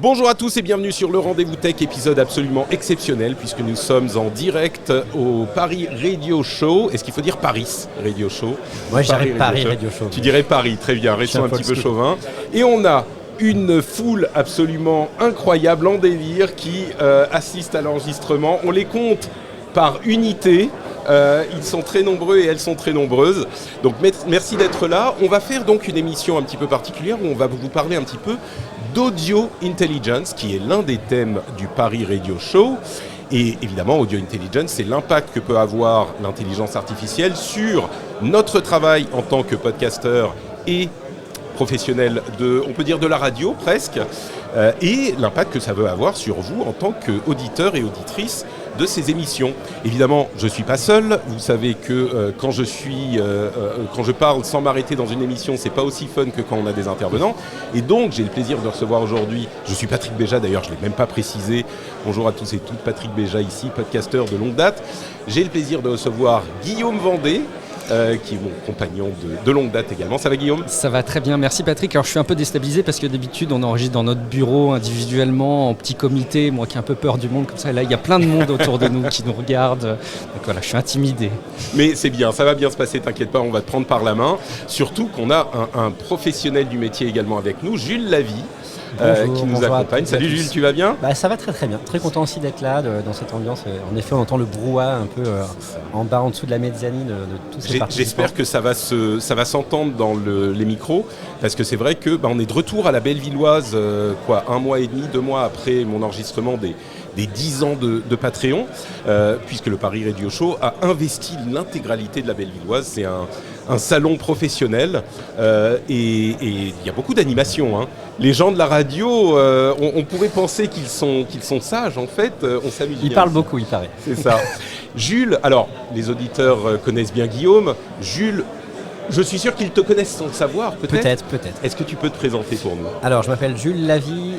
Bonjour à tous et bienvenue sur le Rendez-vous Tech, épisode absolument exceptionnel puisque nous sommes en direct au Paris Radio Show. Est-ce qu'il faut dire Paris Radio Show? Moi, je dirais Paris Radio Show. Tu dirais Paris, très bien, restons un petit peu chauvin. Et on a une foule absolument incroyable en délire qui assiste à l'enregistrement. On les compte par unité. Ils sont très nombreux et elles sont très nombreuses. Donc merci d'être là. On va faire donc une émission un petit peu particulière où on va vous parler un petit peu d'Audio Intelligence, qui est l'un des thèmes du Paris Radio Show. Et évidemment, Audio Intelligence, c'est l'impact que peut avoir l'intelligence artificielle sur notre travail en tant que podcasteur et professionnel on peut dire de la radio presque, et l'impact que ça veut avoir sur vous en tant qu'auditeur et auditrice de ces émissions. Évidemment, je ne suis pas seul. Vous savez que quand je parle sans m'arrêter dans une émission, c'est pas aussi fun que quand on a des intervenants. Et donc, j'ai le plaisir de recevoir aujourd'hui, je suis Patrick Béja, d'ailleurs, je ne l'ai même pas précisé. Bonjour à tous et toutes, Patrick Béja ici, podcasteur de longue date. J'ai le plaisir de recevoir Guillaume Vendée, qui est mon compagnon de longue date également. Ça va, Guillaume ? Ça va très bien, merci Patrick. Alors je suis un peu déstabilisé parce que d'habitude on enregistre dans notre bureau individuellement, en petit comité, moi qui ai un peu peur du monde comme ça. Et là il y a plein de monde autour de nous qui nous regarde. Donc voilà, je suis intimidé. Mais c'est bien, ça va bien se passer, t'inquiète pas, on va te prendre par la main. Surtout qu'on a un professionnel du métier également avec nous, Jules Lavie. Qui nous accompagne. Salut Jules, tu vas bien ? Ça va très très bien, très content aussi d'être là dans cette ambiance. En effet, on entend le brouhaha un peu en bas en dessous de la mezzanine de tous ces participants. J'espère que ça va s'entendre dans les micros, parce que c'est vrai que on est de retour à la Bellevilloise, 1 mois et demi, 2 mois après mon enregistrement des 10 ans de Patreon, puisque le Paris Radio Show a investi l'intégralité de la Bellevilloise. C'est un salon professionnel et il y a beaucoup d'animation. Hein. Les gens de la radio, on pourrait penser qu'ils sont sages, en fait, on s'amuse bien. Ils parlent beaucoup, il paraît. C'est ça. Jules, alors les auditeurs connaissent bien Guillaume. Jules, je suis sûr qu'ils te connaissent sans le savoir, peut-être. Peut-être. Est-ce que tu peux te présenter pour nous ? Alors, je m'appelle Jules Lavie,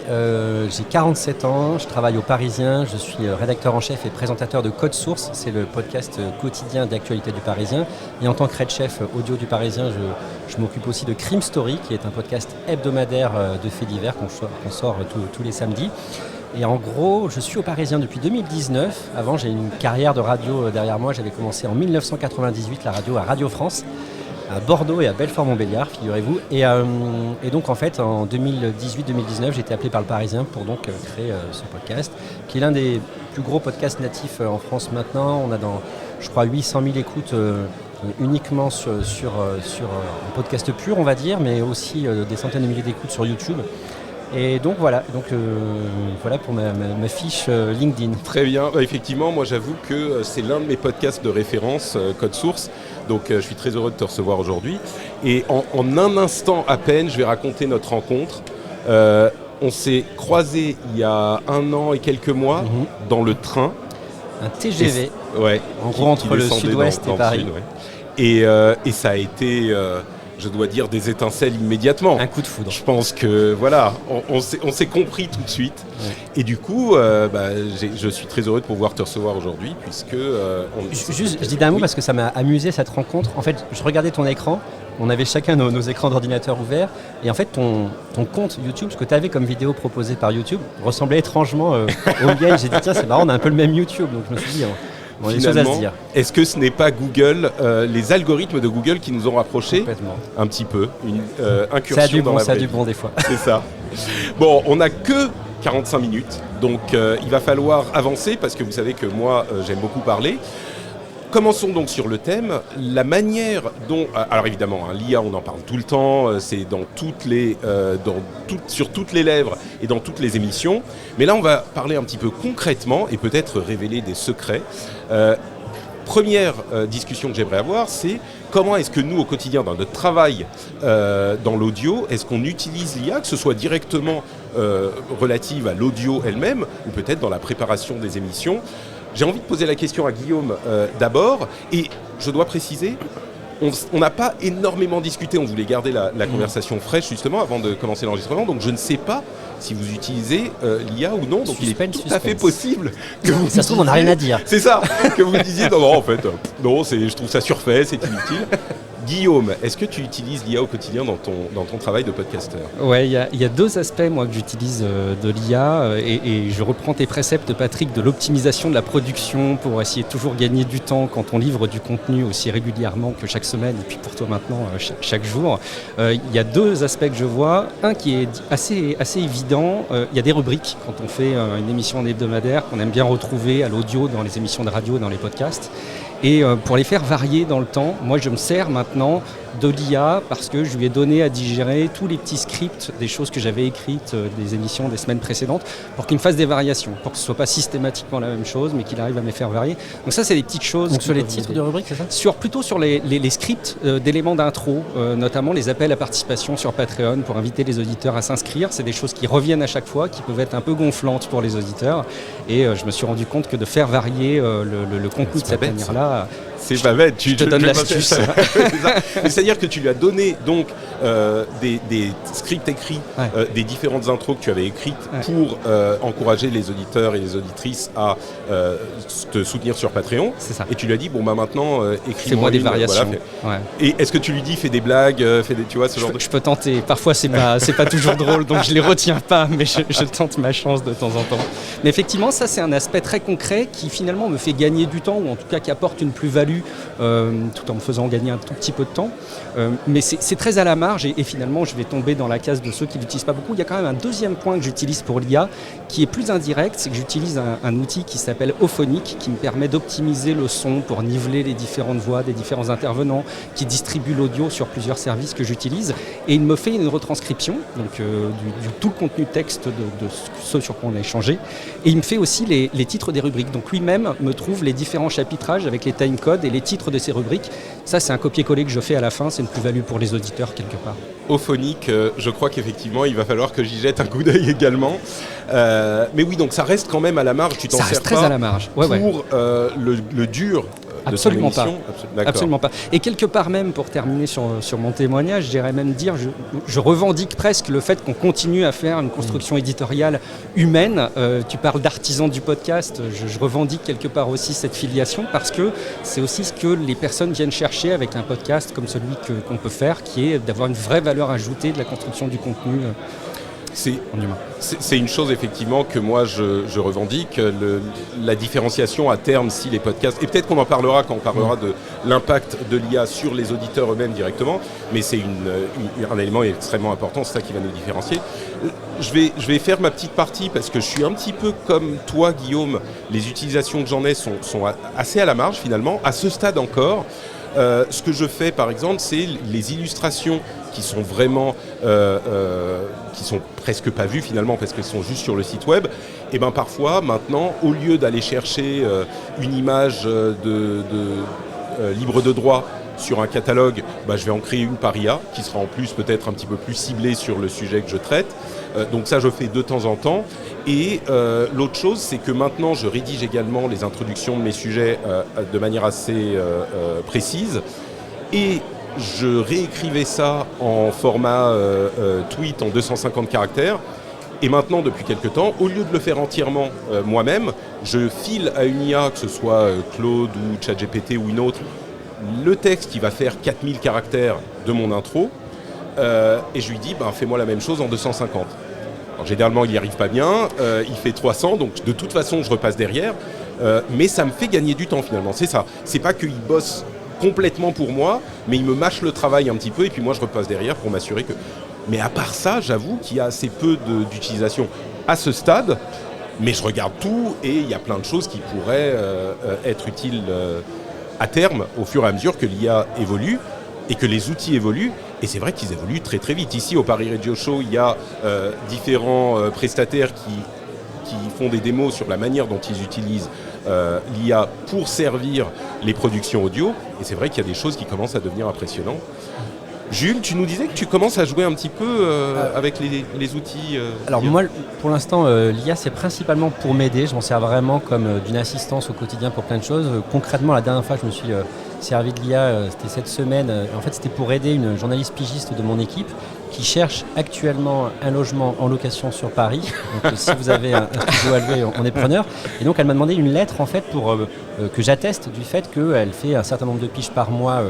j'ai 47 ans, je travaille au Parisien, je suis rédacteur en chef et présentateur de Code Source, c'est le podcast quotidien d'actualité du Parisien. Et en tant que head-chef audio du Parisien, je m'occupe aussi de Crime Story, qui est un podcast hebdomadaire de faits divers qu'on sort tous les samedis. Et en gros, je suis au Parisien depuis 2019. Avant, j'ai une carrière de radio derrière moi. J'avais commencé en 1998 la radio à Radio France, à Bordeaux et à Belfort-Montbéliard, figurez-vous. Et donc, en fait, en 2018-2019, j'ai été appelé par le Parisien pour donc créer ce podcast, qui est l'un des plus gros podcasts natifs en France maintenant. On a je crois, 800 000 écoutes uniquement sur un podcast pur, on va dire, mais aussi des centaines de milliers d'écoutes sur YouTube. Et donc voilà pour ma fiche LinkedIn. Très bien, effectivement, moi j'avoue que c'est l'un de mes podcasts de référence, Code Source, donc je suis très heureux de te recevoir aujourd'hui. Et en un instant à peine, je vais raconter notre rencontre. On s'est croisés il y a 1 an et quelques mois dans le train. Un TGV, en gros entre le sud-ouest et Paris. Sud, ouais. Et ça a été... je dois dire des étincelles immédiatement. Un coup de foudre. Je pense que voilà, on s'est compris tout de suite. Ouais. Et du coup, je suis très heureux de pouvoir te recevoir aujourd'hui puisque... je dis d'un mot parce que ça m'a amusé cette rencontre. En fait, je regardais ton écran, on avait chacun nos écrans d'ordinateur ouverts et en fait ton compte YouTube, ce que tu avais comme vidéo proposée par YouTube, ressemblait étrangement au mien. J'ai dit tiens, c'est marrant, on a un peu le même YouTube. Donc je me suis dit... Bon, finalement, est-ce que ce n'est pas Google, les algorithmes de Google qui nous ont rapprochés un petit peu, une incursion dans la vraie vie. Ça a du bon des fois. C'est ça. Bon, on n'a que 45 minutes, donc il va falloir avancer parce que vous savez que moi, j'aime beaucoup parler. Commençons donc sur le thème, la manière dont... Alors évidemment, l'IA, on en parle tout le temps, c'est sur toutes les lèvres et dans toutes les émissions. Mais là, on va parler un petit peu concrètement et peut-être révéler des secrets. Première discussion que j'aimerais avoir, c'est comment est-ce que nous, au quotidien, dans notre travail dans l'audio, est-ce qu'on utilise l'IA, que ce soit directement relative à l'audio elle-même ou peut-être dans la préparation des émissions. J'ai envie de poser la question à Guillaume d'abord, et je dois préciser, on n'a pas énormément discuté, on voulait garder la conversation fraîche justement avant de commencer l'enregistrement, donc je ne sais pas si vous utilisez l'IA ou non. Donc il est tout à fait Suspense. possible que vous Ça se trouve, on n'a rien à dire. C'est ça, que vous disiez non, en fait, non, je trouve ça surfait, c'est inutile. Guillaume, est-ce que tu utilises l'IA au quotidien dans ton travail de podcasteur ? Ouais, il y a deux aspects moi que j'utilise de l'IA et je reprends tes préceptes, Patrick, de l'optimisation de la production pour essayer de toujours gagner du temps quand on livre du contenu aussi régulièrement que chaque semaine et puis pour toi maintenant chaque jour. Il y a deux aspects que je vois. Un qui est assez évident, il y a des rubriques quand on fait une émission hebdomadaire qu'on aime bien retrouver à l'audio dans les émissions de radio, dans les podcasts. Et pour les faire varier dans le temps, moi je me sers maintenant de l'IA parce que je lui ai donné à digérer tous les petits scripts des choses que j'avais écrites des émissions des semaines précédentes pour qu'il me fasse des variations, pour que ce ne soit pas systématiquement la même chose mais qu'il arrive à me les faire varier. Donc ça c'est des petites choses. Donc sur les titres de rubriques, c'est ça ? Plutôt sur les scripts d'éléments d'intro, notamment les appels à participation sur Patreon pour inviter les auditeurs à s'inscrire. C'est des choses qui reviennent à chaque fois, qui peuvent être un peu gonflantes pour les auditeurs. Et je me suis rendu compte que de faire varier le contenu de cette manière-là, c'est pas bête, je te donne l'astuce. C'est-à-dire que tu lui as donné donc des scripts écrits, des différentes intros que tu avais écrites pour encourager les auditeurs et les auditrices à te soutenir sur Patreon. C'est ça. Et tu lui as dit bon bah maintenant fais-moi des variations. Voilà, et est-ce que tu lui dis fais des blagues, tu vois ce genre de... Je peux tenter. Parfois c'est pas toujours drôle donc je les retiens pas, mais je tente ma chance de temps en temps. Mais effectivement ça c'est un aspect très concret qui finalement me fait gagner du temps ou en tout cas qui apporte une plus-value tout en me faisant gagner un tout petit peu de temps. Mais c'est très à la marge et finalement je vais tomber dans la case de ceux qui l'utilisent pas beaucoup. Il y a quand même un deuxième point que j'utilise pour l'IA qui est plus indirect, c'est que j'utilise un outil qui s'appelle Auphonic qui me permet d'optimiser le son pour niveler les différentes voix des différents intervenants, qui distribue l'audio sur plusieurs services que j'utilise et il me fait une retranscription donc du tout le contenu texte de ce sur quoi on a échangé et il me fait aussi les titres des rubriques. Donc lui-même me trouve les différents chapitrages avec les timecodes et les titres de ces rubriques. Ça, c'est un copier-coller que je fais à la fin. C'est une plus-value pour les auditeurs, quelque part. Auphonic, je crois qu'effectivement, il va falloir que j'y jette un coup d'œil également. Mais oui, donc ça reste quand même à la marge. Tu t'en sers très à la marge. Pour le dur de son émission. Absolument pas. Et quelque part même, pour terminer sur mon témoignage, je dirais même dire, je revendique presque le fait qu'on continue à faire une construction éditoriale humaine. Tu parles d'artisans du podcast, je revendique quelque part aussi cette filiation parce que c'est aussi ce que les personnes viennent chercher avec un podcast comme celui qu'on peut faire, qui est d'avoir une vraie valeur ajoutée de la construction du contenu. C'est une chose effectivement que moi je revendique, la différenciation à terme si les podcasts, et peut-être qu'on en parlera quand on parlera de l'impact de l'IA sur les auditeurs eux-mêmes directement, mais c'est un élément extrêmement important, c'est ça qui va nous différencier. Je vais faire ma petite partie parce que je suis un petit peu comme toi Guillaume, les utilisations que j'en ai sont assez à la marge finalement, à ce stade encore. Ce que je fais par exemple, c'est les illustrations qui sont vraiment, qui sont presque pas vues finalement parce qu'elles sont juste sur le site web. Et ben parfois maintenant, au lieu d'aller chercher une image libre de droit sur un catalogue, je vais en créer une par IA qui sera en plus peut-être un petit peu plus ciblée sur le sujet que je traite. Donc ça je fais de temps en temps. Et l'autre chose, c'est que maintenant je rédige également les introductions de mes sujets de manière assez précise. Et je réécrivais ça en format tweet en 250 caractères. Et maintenant, depuis quelques temps, au lieu de le faire entièrement moi-même, je file à une IA, que ce soit Claude ou ChatGPT ou une autre, le texte qui va faire 4000 caractères de mon intro. Et je lui dis, fais-moi la même chose en 250. Alors, généralement, il n'y arrive pas bien, il fait 300, donc de toute façon, je repasse derrière. Mais ça me fait gagner du temps finalement, c'est ça. C'est pas qu'il bosse complètement pour moi, mais il me mâche le travail un petit peu et puis moi je repasse derrière pour m'assurer que... Mais à part ça, j'avoue qu'il y a assez peu d'utilisation à ce stade, mais je regarde tout et il y a plein de choses qui pourraient être utiles à terme au fur et à mesure que l'IA évolue et que les outils évoluent. Et c'est vrai qu'ils évoluent très très vite. Ici au Paris Radio Show, il y a différents prestataires qui font des démos sur la manière dont ils utilisent l'IA pour servir les productions audio. Et c'est vrai qu'il y a des choses qui commencent à devenir impressionnantes. Jules, tu nous disais que tu commences à jouer un petit peu avec les outils. Alors moi, pour l'instant, l'IA, c'est principalement pour m'aider. Je m'en sers vraiment comme d'une assistance au quotidien pour plein de choses. Concrètement, la dernière fois, je me suis servi de l'IA, c'était cette semaine. En fait, c'était pour aider une journaliste pigiste de mon équipe qui cherche actuellement un logement en location sur Paris. Donc si vous avez un studio à louer, on est preneur. Et donc elle m'a demandé une lettre en fait pour que j'atteste du fait qu'elle fait un certain nombre de piges par mois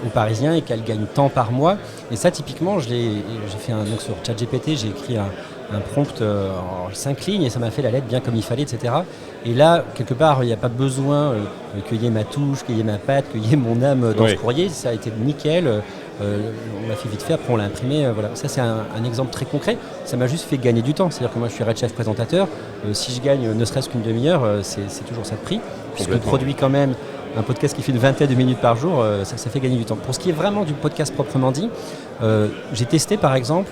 aux Parisiens et qu'elle gagne tant par mois. Et ça typiquement, j'ai fait donc sur ChatGPT, j'ai écrit un prompt en 5 lignes et ça m'a fait la lettre bien comme il fallait, etc. Et là, quelque part, il n'y a pas besoin qu'il y ait ma touche, qu'il y ait ma patte, qu'il y ait mon âme dans ce courrier. Ça a été nickel. On l'a fait vite fait, après on l'a imprimé. Voilà. Ça, c'est un exemple très concret. Ça m'a juste fait gagner du temps. C'est-à-dire que moi, je suis Red Chef présentateur. Si je gagne ne serait-ce qu'une demi-heure, c'est toujours ça de prix. Puisqu'on produit quand même un podcast qui fait une vingtaine de minutes par jour, ça fait gagner du temps. Pour ce qui est vraiment du podcast proprement dit, j'ai testé par exemple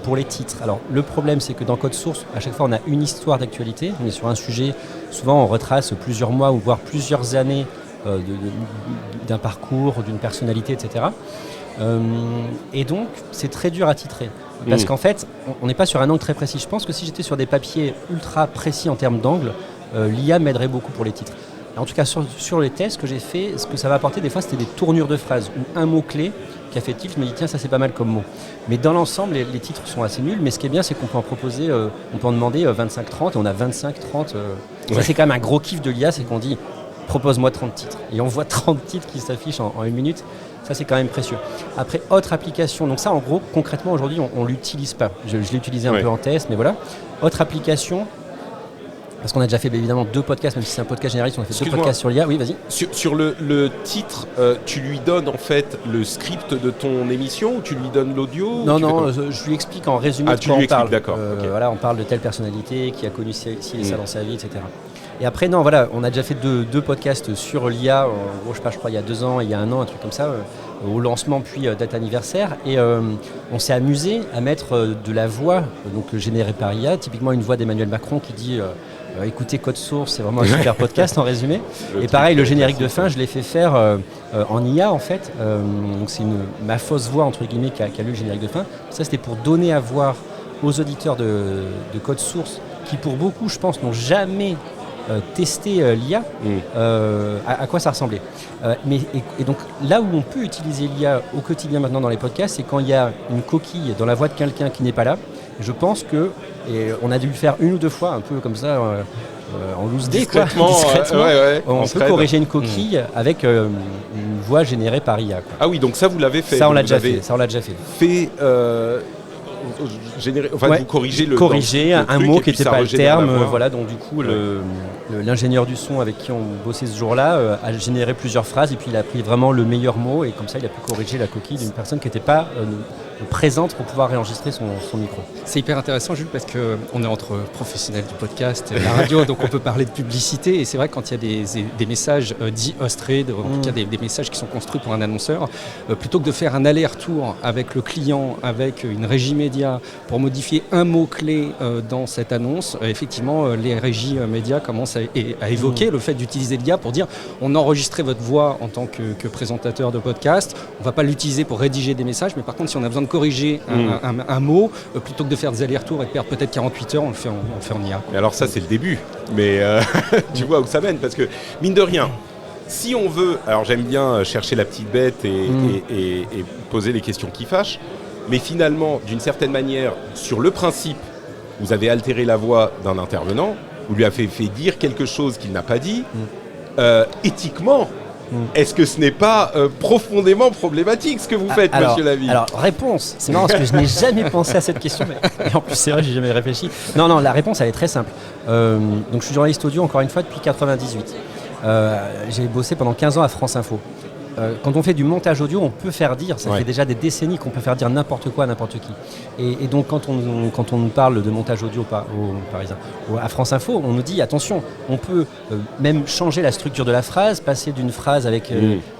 pour les titres. Alors le problème c'est que dans Code Source, à chaque fois on a une histoire d'actualité, on est sur un sujet, souvent on retrace plusieurs mois ou voire plusieurs années d'un parcours, d'une personnalité, etc. Et donc c'est très dur à titrer. Parce qu'en fait, on n'est pas sur un angle très précis. Je pense que si j'étais sur des papiers ultra précis en termes d'angle, l'IA m'aiderait beaucoup pour les titres. En tout cas, sur les tests que j'ai fait, ce que ça va apporter, des fois, c'était des tournures de phrases ou un mot-clé qui a fait tilt. Je me dis, tiens, ça c'est pas mal comme mot. Mais dans l'ensemble, les titres sont assez nuls. Mais ce qui est bien, c'est qu'on peut en proposer, on peut en demander 25-30 et on a 25-30. Ça, c'est quand même un gros kiff de l'IA, c'est qu'on dit, propose-moi 30 titres. Et on voit 30 titres qui s'affichent en 1 minute. Ça, c'est quand même précieux. Après, autre application. Donc ça, en gros, concrètement, aujourd'hui, on ne l'utilise pas. Je l'ai utilisé un peu en test, mais voilà. Autre application. Parce qu'on a déjà fait évidemment 2 podcasts, même si c'est un podcast généraliste, on a fait 2 podcasts sur l'IA. Oui, vas-y. Sur le titre, tu lui donnes en fait le script de ton émission ou tu lui donnes l'audio? Non, je lui explique en résumé de quoi on parle. D'accord. Voilà, on parle de telle personnalité qui a connu ci et ça dans sa vie, etc. Et après, non, voilà, on a déjà fait 2 podcasts sur l'IA, en gros, je crois, il y a 2 ans, il y a 1 an, un truc comme ça, au lancement puis date anniversaire. Et on s'est amusé à mettre de la voix donc générée par IA, typiquement une voix d'Emmanuel Macron qui dit écoutez Code Source, c'est vraiment un super podcast en résumé. Et pareil, le générique de fin, je l'ai fait faire en IA en fait. Donc c'est ma fausse voix entre guillemets qui a lu le générique de fin. Ça, c'était pour donner à voir aux auditeurs de Code Source qui, pour beaucoup, je pense, n'ont jamais tester l'IA, à quoi ça ressemblait. Et donc là où on peut utiliser l'IA au quotidien maintenant dans les podcasts, c'est quand il y a une coquille dans la voix de quelqu'un qui n'est pas là. Je pense que, et on a dû le faire 1 ou 2 fois, un peu comme ça, en loose day, discrètement. On peut corriger une coquille avec une voix générée par IA. Quoi. Ah oui, donc ça vous l'avez fait. Ça on l'a déjà fait. Vous corrigez un mot qui n'était pas le terme. Voilà, donc du coup, l'ingénieur du son avec qui on bossait ce jour-là a généré plusieurs phrases et puis il a pris vraiment le meilleur mot et comme ça il a pu corriger la coquille d'une personne qui n'était pas présente pour pouvoir réenregistrer son micro. C'est hyper intéressant, Jules, parce qu'on est entre professionnels du podcast et de la radio, donc on peut parler de publicité. Et c'est vrai que quand il y a des messages dits host-read, en tout cas des messages qui sont construits pour un annonceur, plutôt que de faire un aller-retour avec le client, avec une régie média pour modifier un mot-clé dans cette annonce, effectivement, les régies médias commencent à évoquer le fait d'utiliser l'IA pour dire on a enregistré votre voix en tant que présentateur de podcast, on ne va pas l'utiliser pour rédiger des messages, mais par contre, si on a besoin de corriger un mot, plutôt que de faire des allers-retours et de perdre peut-être 48 heures, on le fait en IA. Et alors ça, c'est le début, mais tu vois où ça mène, parce que mine de rien, si on veut, alors j'aime bien chercher la petite bête et poser les questions qui fâchent, mais finalement, d'une certaine manière, sur le principe, vous avez altéré la voix d'un intervenant, vous lui avez fait dire quelque chose qu'il n'a pas dit, éthiquement, est-ce que ce n'est pas profondément problématique ce que vous faites, monsieur Laville ? Alors, réponse, c'est marrant parce que je n'ai jamais pensé à cette question, mais en plus c'est vrai, j'ai jamais réfléchi. Non, la réponse elle est très simple. Donc je suis journaliste audio encore une fois depuis 1998. J'ai bossé pendant 15 ans à France Info. Quand on fait du montage audio, on peut faire dire, ça fait déjà des décennies qu'on peut faire dire n'importe quoi à n'importe qui. Et donc quand on nous parle de montage audio à France Info, on nous dit attention, on peut même changer la structure de la phrase, passer d'une phrase avec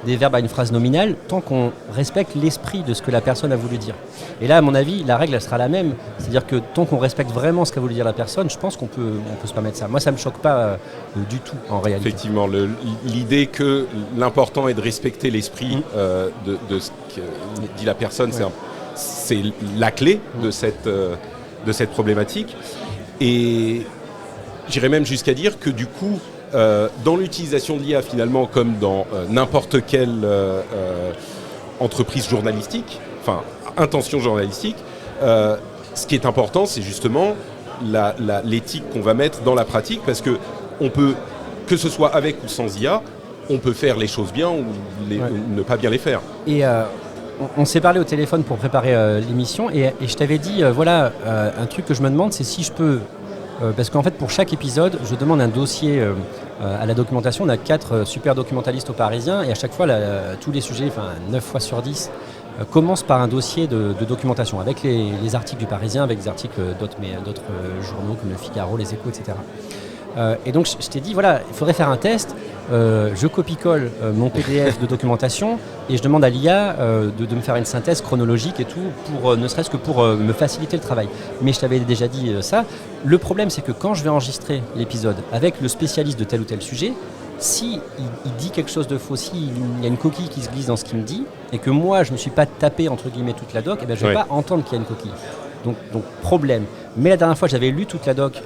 des verbes à une phrase nominale, tant qu'on respecte l'esprit de ce que la personne a voulu dire. Et là, à mon avis, la règle elle sera la même, c'est-à-dire que tant qu'on respecte vraiment ce qu'a voulu dire la personne, je pense qu'on peut se permettre ça. Moi, ça me choque pas du tout en réalité. Effectivement, l'idée que l'important est de respecter l'esprit de ce que dit la personne, c'est la clé de cette problématique. Et j'irais même jusqu'à dire que du coup, dans l'utilisation de l'IA finalement, comme dans n'importe quelle entreprise journalistique, enfin intention journalistique, Ce qui est important, c'est justement l'éthique qu'on va mettre dans la pratique, parce que on peut, que ce soit avec ou sans IA, on peut faire les choses bien ou ne pas bien les faire. Et on s'est parlé au téléphone pour préparer l'émission et je t'avais dit, un truc que je me demande, c'est si je peux, parce qu'en fait pour chaque épisode, je demande un dossier à la documentation. On a 4 super documentalistes au Parisien et à chaque fois, tous les sujets, 9 fois sur 10, commencent par un dossier de documentation avec les articles du Parisien, avec des articles d'autres journaux comme le Figaro, les Échos, etc. Et donc je t'ai dit, il faudrait faire un test. Je copie-colle mon PDF de documentation et je demande à l'IA de me faire une synthèse chronologique et tout, ne serait-ce que pour me faciliter le travail. Mais je t'avais déjà dit ça. Le problème, c'est que quand je vais enregistrer l'épisode avec le spécialiste de tel ou tel sujet, si il dit quelque chose de faux, s'il y a une coquille qui se glisse dans ce qu'il me dit, et que moi, je ne me suis pas tapé, entre guillemets, toute la doc, je ne vais pas entendre qu'il y a une coquille. Donc, problème. Mais la dernière fois, j'avais lu toute la doc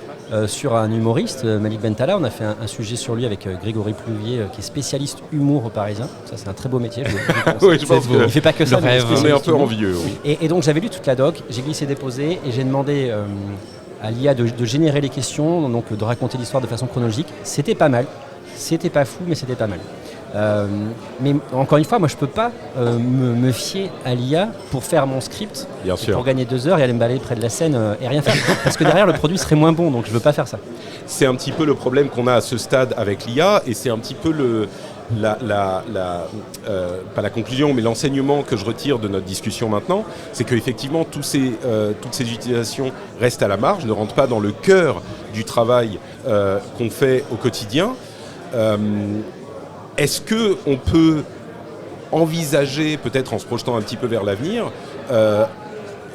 sur un humoriste, Malik Bentala. On a fait un sujet sur lui avec Grégory Pluvier, qui est spécialiste humour au Parisien. Ça, c'est un très beau métier. Oui, je pense il ne fait pas que ça. On est un peu envieux. Oui. Et donc, j'avais lu toute la doc, j'ai glissé-déposé, et j'ai demandé à l'IA de générer les questions, donc de raconter l'histoire de façon chronologique. C'était pas mal. C'était pas fou, mais c'était pas mal. Mais encore une fois, moi je peux pas me fier à l'IA pour faire mon script, pour gagner 2 heures et aller me balader près de la scène et rien faire. Parce que derrière le produit serait moins bon, donc je veux pas faire ça. C'est un petit peu le problème qu'on a à ce stade avec l'IA et c'est un petit peu pas la conclusion, mais l'enseignement que je retire de notre discussion maintenant, c'est qu'effectivement toutes ces utilisations restent à la marge, ne rentrent pas dans le cœur du travail qu'on fait au quotidien. Est-ce qu'on peut envisager, peut-être en se projetant un petit peu vers l'avenir,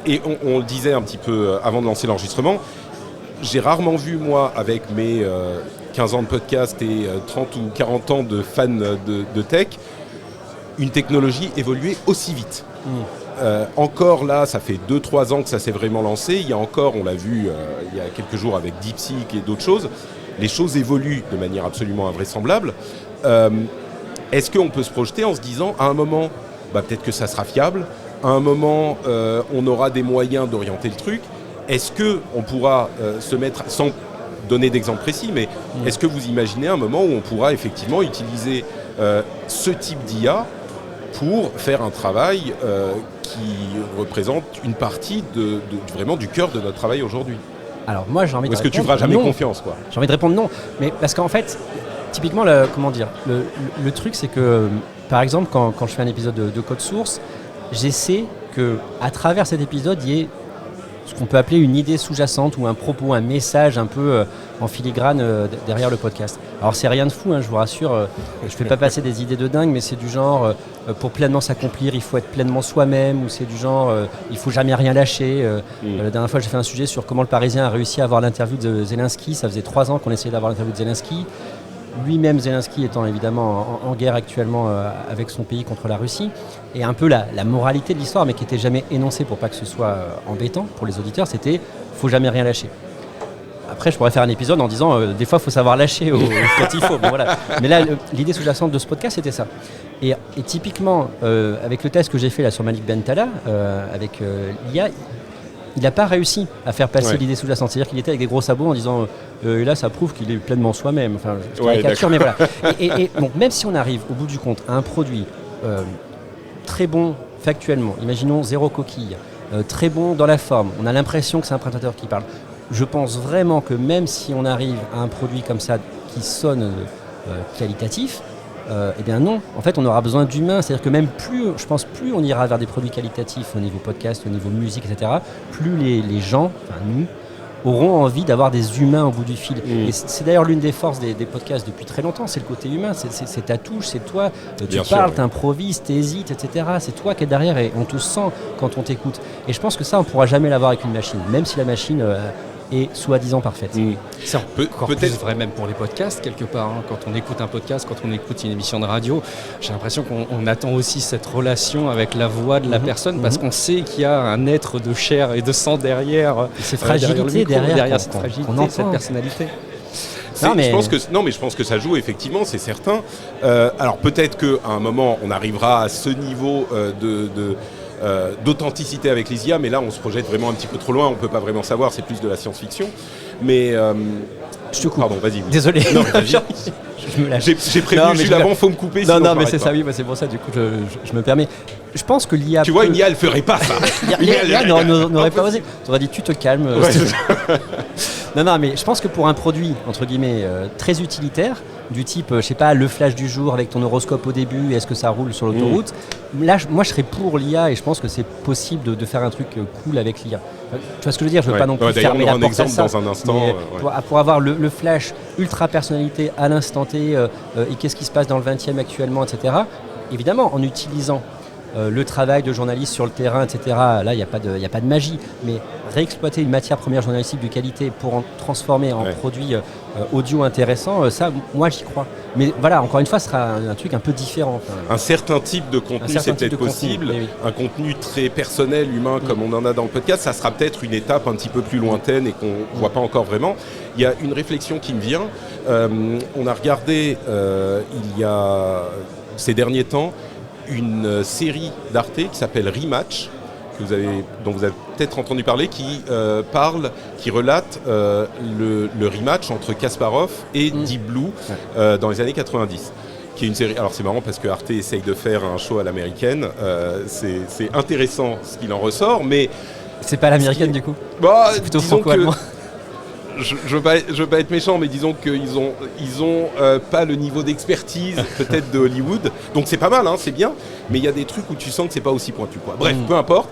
et on le disait un petit peu avant de lancer l'enregistrement, j'ai rarement vu, moi, avec mes 15 ans de podcast et 30 ou 40 ans de fan de tech, une technologie évoluer aussi vite. Encore là, ça fait 2-3 ans que ça s'est vraiment lancé. Il y a encore, on l'a vu il y a quelques jours avec DeepSeek et d'autres choses, les choses évoluent de manière absolument invraisemblable. Est-ce qu'on peut se projeter en se disant, à un moment, peut-être que ça sera fiable, à un moment, on aura des moyens d'orienter le truc. Est-ce qu'on pourra se mettre, sans donner d'exemple précis, mais est-ce que vous imaginez un moment où on pourra effectivement utiliser ce type d'IA pour faire un travail qui représente une partie vraiment du cœur de notre travail aujourd'hui? Alors moi j'ai envie de répondre. Est-ce que tu feras jamais confiance, quoi? J'ai envie de répondre non, mais parce qu'en fait, typiquement, le truc c'est que, par exemple, quand je fais un épisode de Code Source, j'essaie qu'à travers cet épisode, il y ait ce qu'on peut appeler une idée sous-jacente ou un propos, un message un peu en filigrane derrière le podcast. Alors c'est rien de fou, je vous rassure, je ne fais pas passer des idées de dingue, mais c'est du genre, pour pleinement s'accomplir, il faut être pleinement soi-même, ou c'est du genre, il ne faut jamais rien lâcher. La dernière fois, j'ai fait un sujet sur comment le Parisien a réussi à avoir l'interview de Zelensky. Ça faisait 3 ans qu'on essayait d'avoir l'interview de Zelensky. Lui-même, Zelensky étant évidemment en guerre actuellement avec son pays contre la Russie. Et un peu la moralité de l'histoire, mais qui n'était jamais énoncée pour pas que ce soit embêtant pour les auditeurs, c'était « faut jamais rien lâcher ». Après, je pourrais faire un épisode en disant des fois, il faut savoir lâcher quand il faut. Bon, voilà. Mais là, l'idée sous-jacente de ce podcast, c'était ça. Et typiquement, avec le test que j'ai fait là, sur Malik Bentala, avec l'IA, il n'a pas réussi à faire passer l'idée sous-jacente. C'est-à-dire qu'il était avec des gros sabots en disant et là, ça prouve qu'il est pleinement soi-même. Enfin, je caricature, mais voilà. Et donc, même si on arrive au bout du compte à un produit très bon factuellement, imaginons 0 coquille, très bon dans la forme, on a l'impression que c'est un présentateur qui parle. Je pense vraiment que même si on arrive à un produit comme ça qui sonne qualitatif, eh bien non, en fait on aura besoin d'humains, c'est-à-dire que même plus on ira vers des produits qualitatifs au niveau podcast, au niveau musique, etc., plus les gens, enfin nous, auront envie d'avoir des humains au bout du fil. Et c'est d'ailleurs l'une des forces des podcasts depuis très longtemps, c'est le côté humain, c'est ta touche, c'est toi, tu parles, t'improvises, t'hésites, etc. C'est toi qui es derrière et on te sent quand on t'écoute. Et je pense que ça, on ne pourra jamais l'avoir avec une machine, même si la machine est soi-disant parfaite. C'est encore plus vrai même pour les podcasts, quelque part. Quand on écoute un podcast, quand on écoute une émission de radio, j'ai l'impression qu'on attend aussi cette relation avec la voix de la personne, parce qu'on sait qu'il y a un être de chair et de sang derrière. Cette fragilité derrière cette fragilité, cette personnalité. Je pense que ça joue, effectivement, c'est certain. Alors peut-être qu'à un moment, on arrivera à ce niveau d'authenticité avec les IA, mais là on se projette vraiment un petit peu trop loin, on peut pas vraiment savoir, c'est plus de la science-fiction. Mais je te coupe. Pardon, vas-y. Oui. Désolé. Non, vas-y. J'ai prévenu Jules avant, faut me couper. Non, mais c'est ça, oui, c'est pour ça, du coup, je me permets. Je pense que l'IA. Tu vois, une IA, elle ferait pas ça. L'IA n'aurait pas osé. Tu aurais dit, tu te calmes. Ouais, non, mais je pense que pour un produit, entre guillemets, très utilitaire, du type, je sais pas, le flash du jour avec ton horoscope au début, est-ce que ça roule sur l'autoroute, là, moi, je serais pour l'IA et je pense que c'est possible de faire un truc cool avec l'IA. Tu vois ce que je veux dire ? Je veux pas non plus fermer la porte à ça. Dans un instant. Pour avoir le flash ultra personnalité à l'instant T et qu'est-ce qui se passe dans le 20e actuellement, etc. Évidemment, en utilisant le travail de journaliste sur le terrain, etc. Là, il n'y a pas de magie. Mais réexploiter une matière première journalistique de qualité pour en transformer en produit audio intéressant, ça, moi, j'y crois. Mais voilà, encore une fois, ce sera un truc un peu différent. Un certain type de contenu, c'est peut-être possible. Oui. Un contenu très personnel, humain, comme on en a dans le podcast, ça sera peut-être une étape un petit peu plus lointaine et qu'on ne voit pas encore vraiment. Il y a une réflexion qui me vient. On a regardé, il y a ces derniers temps, une série d'Arte qui s'appelle Rematch, dont vous avez peut-être entendu parler, qui relate le rematch entre Kasparov et Deep Blue dans les années 90. Qui est une série. Alors c'est marrant parce que Arte essaye de faire un show à l'américaine. C'est intéressant ce qu'il en ressort, mais c'est pas à l'américaine du coup. C'est plutôt franco-allemand. Je veux pas être méchant, mais disons qu'ils ont pas le niveau d'expertise peut-être de Hollywood. Donc c'est pas mal, hein, c'est bien. Mais il y a des trucs où tu sens que c'est pas aussi pointu, quoi. Bref, peu importe.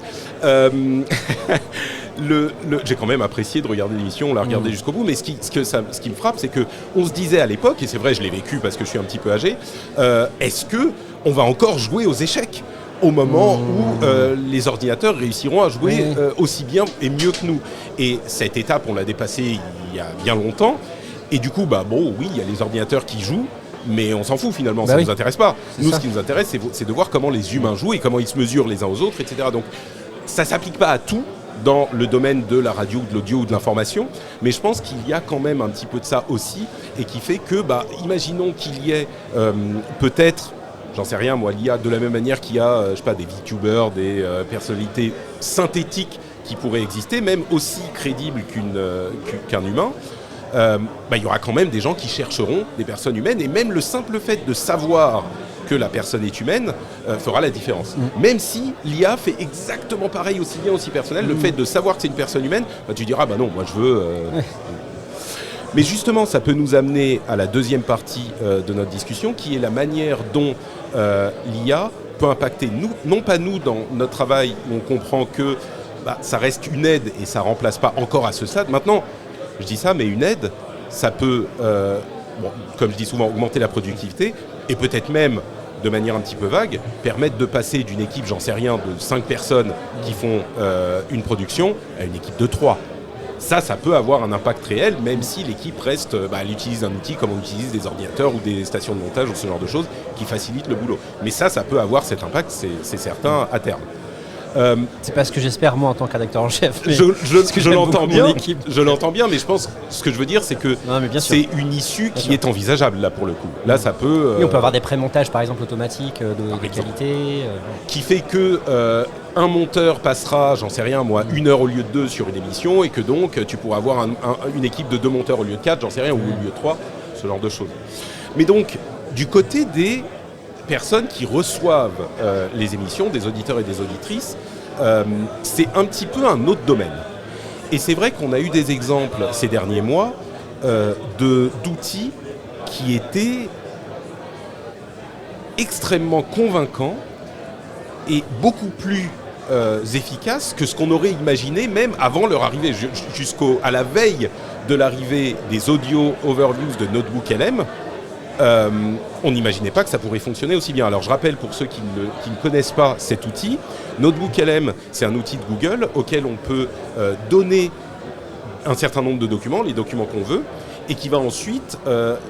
J'ai quand même apprécié de regarder l'émission, on l'a regardé jusqu'au bout. Mais ce qui me frappe, c'est que on se disait à l'époque, et c'est vrai, je l'ai vécu parce que je suis un petit peu âgé. Est-ce que on va encore jouer aux échecs au moment où les ordinateurs réussiront à jouer aussi bien et mieux que nous. Et cette étape, on l'a dépassée il y a bien longtemps. Et du coup, oui, il y a les ordinateurs qui jouent, mais on s'en fout finalement, ça ne nous intéresse pas. Nous, ce qui nous intéresse, c'est de voir comment les humains jouent et comment ils se mesurent les uns aux autres, etc. Donc, ça ne s'applique pas à tout dans le domaine de la radio, de l'audio ou de l'information, mais je pense qu'il y a quand même un petit peu de ça aussi, et qui fait que, imaginons qu'il y ait peut-être, j'en sais rien, moi, l'IA, de la même manière qu'il y a, je sais pas, des VTubers, des personnalités synthétiques qui pourraient exister, même aussi crédibles qu'un humain, il y aura quand même des gens qui chercheront des personnes humaines, et même le simple fait de savoir que la personne est humaine fera la différence. Même si l'IA fait exactement pareil, aussi bien, aussi personnel, le fait de savoir que c'est une personne humaine, tu diras, non, moi je veux... Mais justement, ça peut nous amener à la deuxième partie de notre discussion, qui est la manière dont l'IA peut impacter nous, non pas nous dans notre travail, où on comprend que ça reste une aide et ça ne remplace pas encore à ce stade. Maintenant, je dis ça, mais une aide, ça peut, comme je dis souvent, augmenter la productivité et peut-être même, de manière un petit peu vague, permettre de passer d'une équipe, j'en sais rien, de 5 personnes qui font une production à une équipe de 3. Ça peut avoir un impact réel, même si l'équipe reste, elle utilise un outil comme on utilise des ordinateurs ou des stations de montage ou ce genre de choses qui facilitent le boulot. Mais ça peut avoir cet impact, c'est certain, à terme. C'est pas ce que j'espère moi en tant que rédacteur en chef. Je l'entends bien. Je l'entends bien, mais je pense ce que je veux dire, c'est que c'est une issue qui est envisageable là pour le coup. Là, ça peut. Oui, on peut avoir des pré-montages par exemple automatiques de qualité. Qui fait que un monteur passera, j'en sais rien moi, 1 heure au lieu de 2 sur une émission, et que donc tu pourras avoir une équipe de 2 monteurs au lieu de 4, j'en sais rien, ou au lieu de 3, ce genre de choses. Mais donc, du côté des personnes qui reçoivent les émissions, des auditeurs et des auditrices, c'est un petit peu un autre domaine. Et c'est vrai qu'on a eu des exemples ces derniers mois d'outils qui étaient extrêmement convaincants et beaucoup plus efficaces que ce qu'on aurait imaginé même avant leur arrivée, jusqu'à la veille de l'arrivée des audio overviews de Notebook LM. On n'imaginait pas que ça pourrait fonctionner aussi bien. Alors je rappelle pour ceux qui ne connaissent pas cet outil, Notebook LM, c'est un outil de Google auquel on peut donner un certain nombre de documents, les documents qu'on veut, et qui va ensuite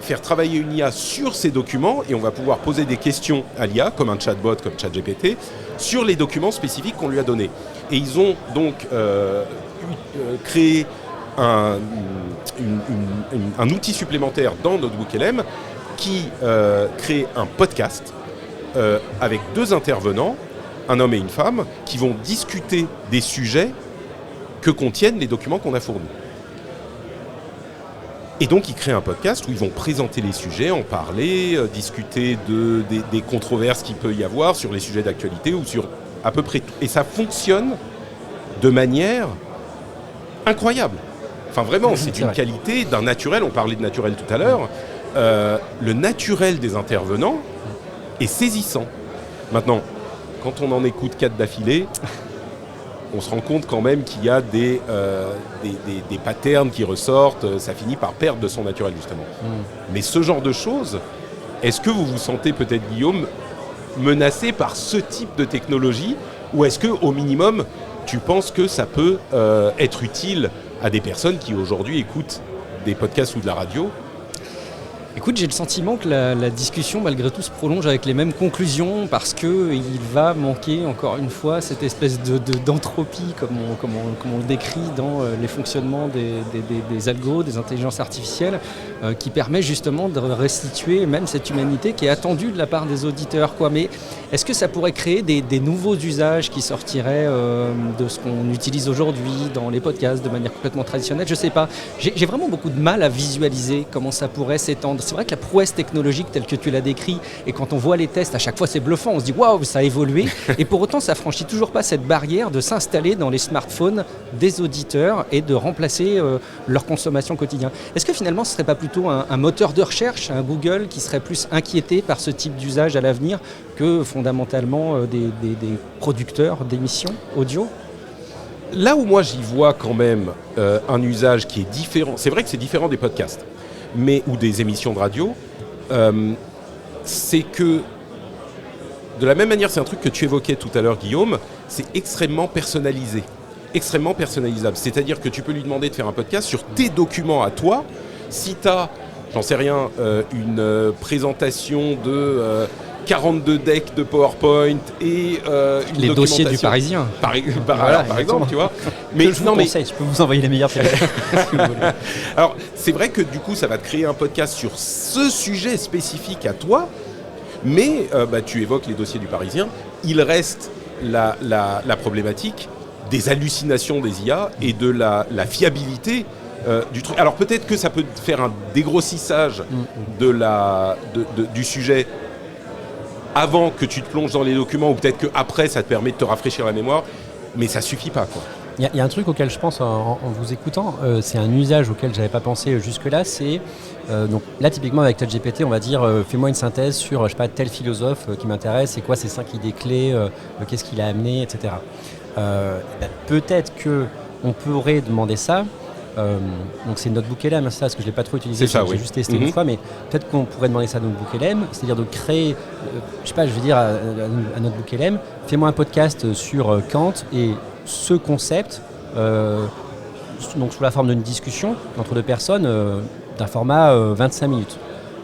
faire travailler une IA sur ces documents, et on va pouvoir poser des questions à l'IA, comme un chatbot, comme ChatGPT, sur les documents spécifiques qu'on lui a donnés. Et ils ont donc créé un outil supplémentaire dans Notebook LM qui crée un podcast avec 2 intervenants un homme et une femme, qui vont discuter des sujets que contiennent les documents qu'on a fournis. Et donc, ils créent un podcast où ils vont présenter les sujets, en parler, discuter des controverses qu'il peut y avoir sur les sujets d'actualité ou sur à peu près tout. Et ça fonctionne de manière incroyable. Enfin, vraiment, c'est une qualité d'un naturel. On parlait de naturel tout à l'heure. Le naturel des intervenants est saisissant. Maintenant, quand on en écoute 4 d'affilée, on se rend compte quand même qu'il y a des patterns qui ressortent, ça finit par perdre de son naturel justement. Mais ce genre de choses, est-ce que vous vous sentez peut-être, Guillaume, menacé par ce type de technologie, ou est-ce qu'au minimum, tu penses que ça peut être utile à des personnes qui aujourd'hui écoutent des podcasts ou de la radio ? Écoute, j'ai le sentiment que la discussion, malgré tout, se prolonge avec les mêmes conclusions parce qu'il va manquer, encore une fois, cette espèce d'entropie, comme on le décrit dans les fonctionnements des algos, des intelligences artificielles, qui permet justement de restituer même cette humanité qui est attendue de la part des auditeurs, quoi. Mais est-ce que ça pourrait créer des nouveaux usages qui sortiraient de ce qu'on utilise aujourd'hui dans les podcasts de manière complètement traditionnelle ? Je ne sais pas. J'ai vraiment beaucoup de mal à visualiser comment ça pourrait s'étendre. C'est vrai que la prouesse technologique telle que tu l'as décrit, et quand on voit les tests, à chaque fois c'est bluffant, on se dit waouh, ça a évolué, et pour autant ça franchit toujours pas cette barrière de s'installer dans les smartphones des auditeurs et de remplacer leur consommation quotidienne. Est-ce que finalement ce serait pas plutôt un moteur de recherche, un Google, qui serait plus inquiété par ce type d'usage à l'avenir que fondamentalement des producteurs d'émissions audio ? Là où moi j'y vois quand même un usage qui est différent, c'est vrai que c'est différent des podcasts, ou des émissions de radio, c'est que, de la même manière, c'est un truc que tu évoquais tout à l'heure, Guillaume, c'est extrêmement personnalisé, extrêmement personnalisable. C'est-à-dire que tu peux lui demander de faire un podcast sur tes documents à toi. Si tu as, j'en sais rien, une présentation de 42 decks de PowerPoint et une les dossiers du Parisien. Par exemple, tu vois. Mais je peux vous envoyer les meilleurs PDF. Si vous voulez. Alors, c'est vrai que du coup, ça va te créer un podcast sur ce sujet spécifique à toi, mais tu évoques les dossiers du Parisien. Il reste la problématique des hallucinations des IA et de la fiabilité du truc. Alors, peut-être que ça peut faire un dégrossissage du sujet avant que tu te plonges dans les documents, ou peut-être qu'après ça te permet de te rafraîchir la mémoire, mais ça suffit pas, quoi. Il y a un truc auquel je pense en vous écoutant, c'est un usage auquel j'avais pas pensé jusque-là, c'est donc là typiquement avec ChatGPT, on va dire fais-moi une synthèse sur tel philosophe qui m'intéresse, c'est quoi ses 5 idées clés, qu'est-ce qu'il a amené, etc. Peut-être qu'on pourrait demander ça. Donc c'est Notebook LM, c'est ça, parce que je ne l'ai pas trop utilisé, j'ai juste testé une fois, mais peut-être qu'on pourrait demander ça à Notebook LM, c'est-à-dire de créer, je vais dire à Notebook LM, fais-moi un podcast sur Kant et ce concept, donc sous la forme d'une discussion entre 2 personnes, d'un format 25 minutes.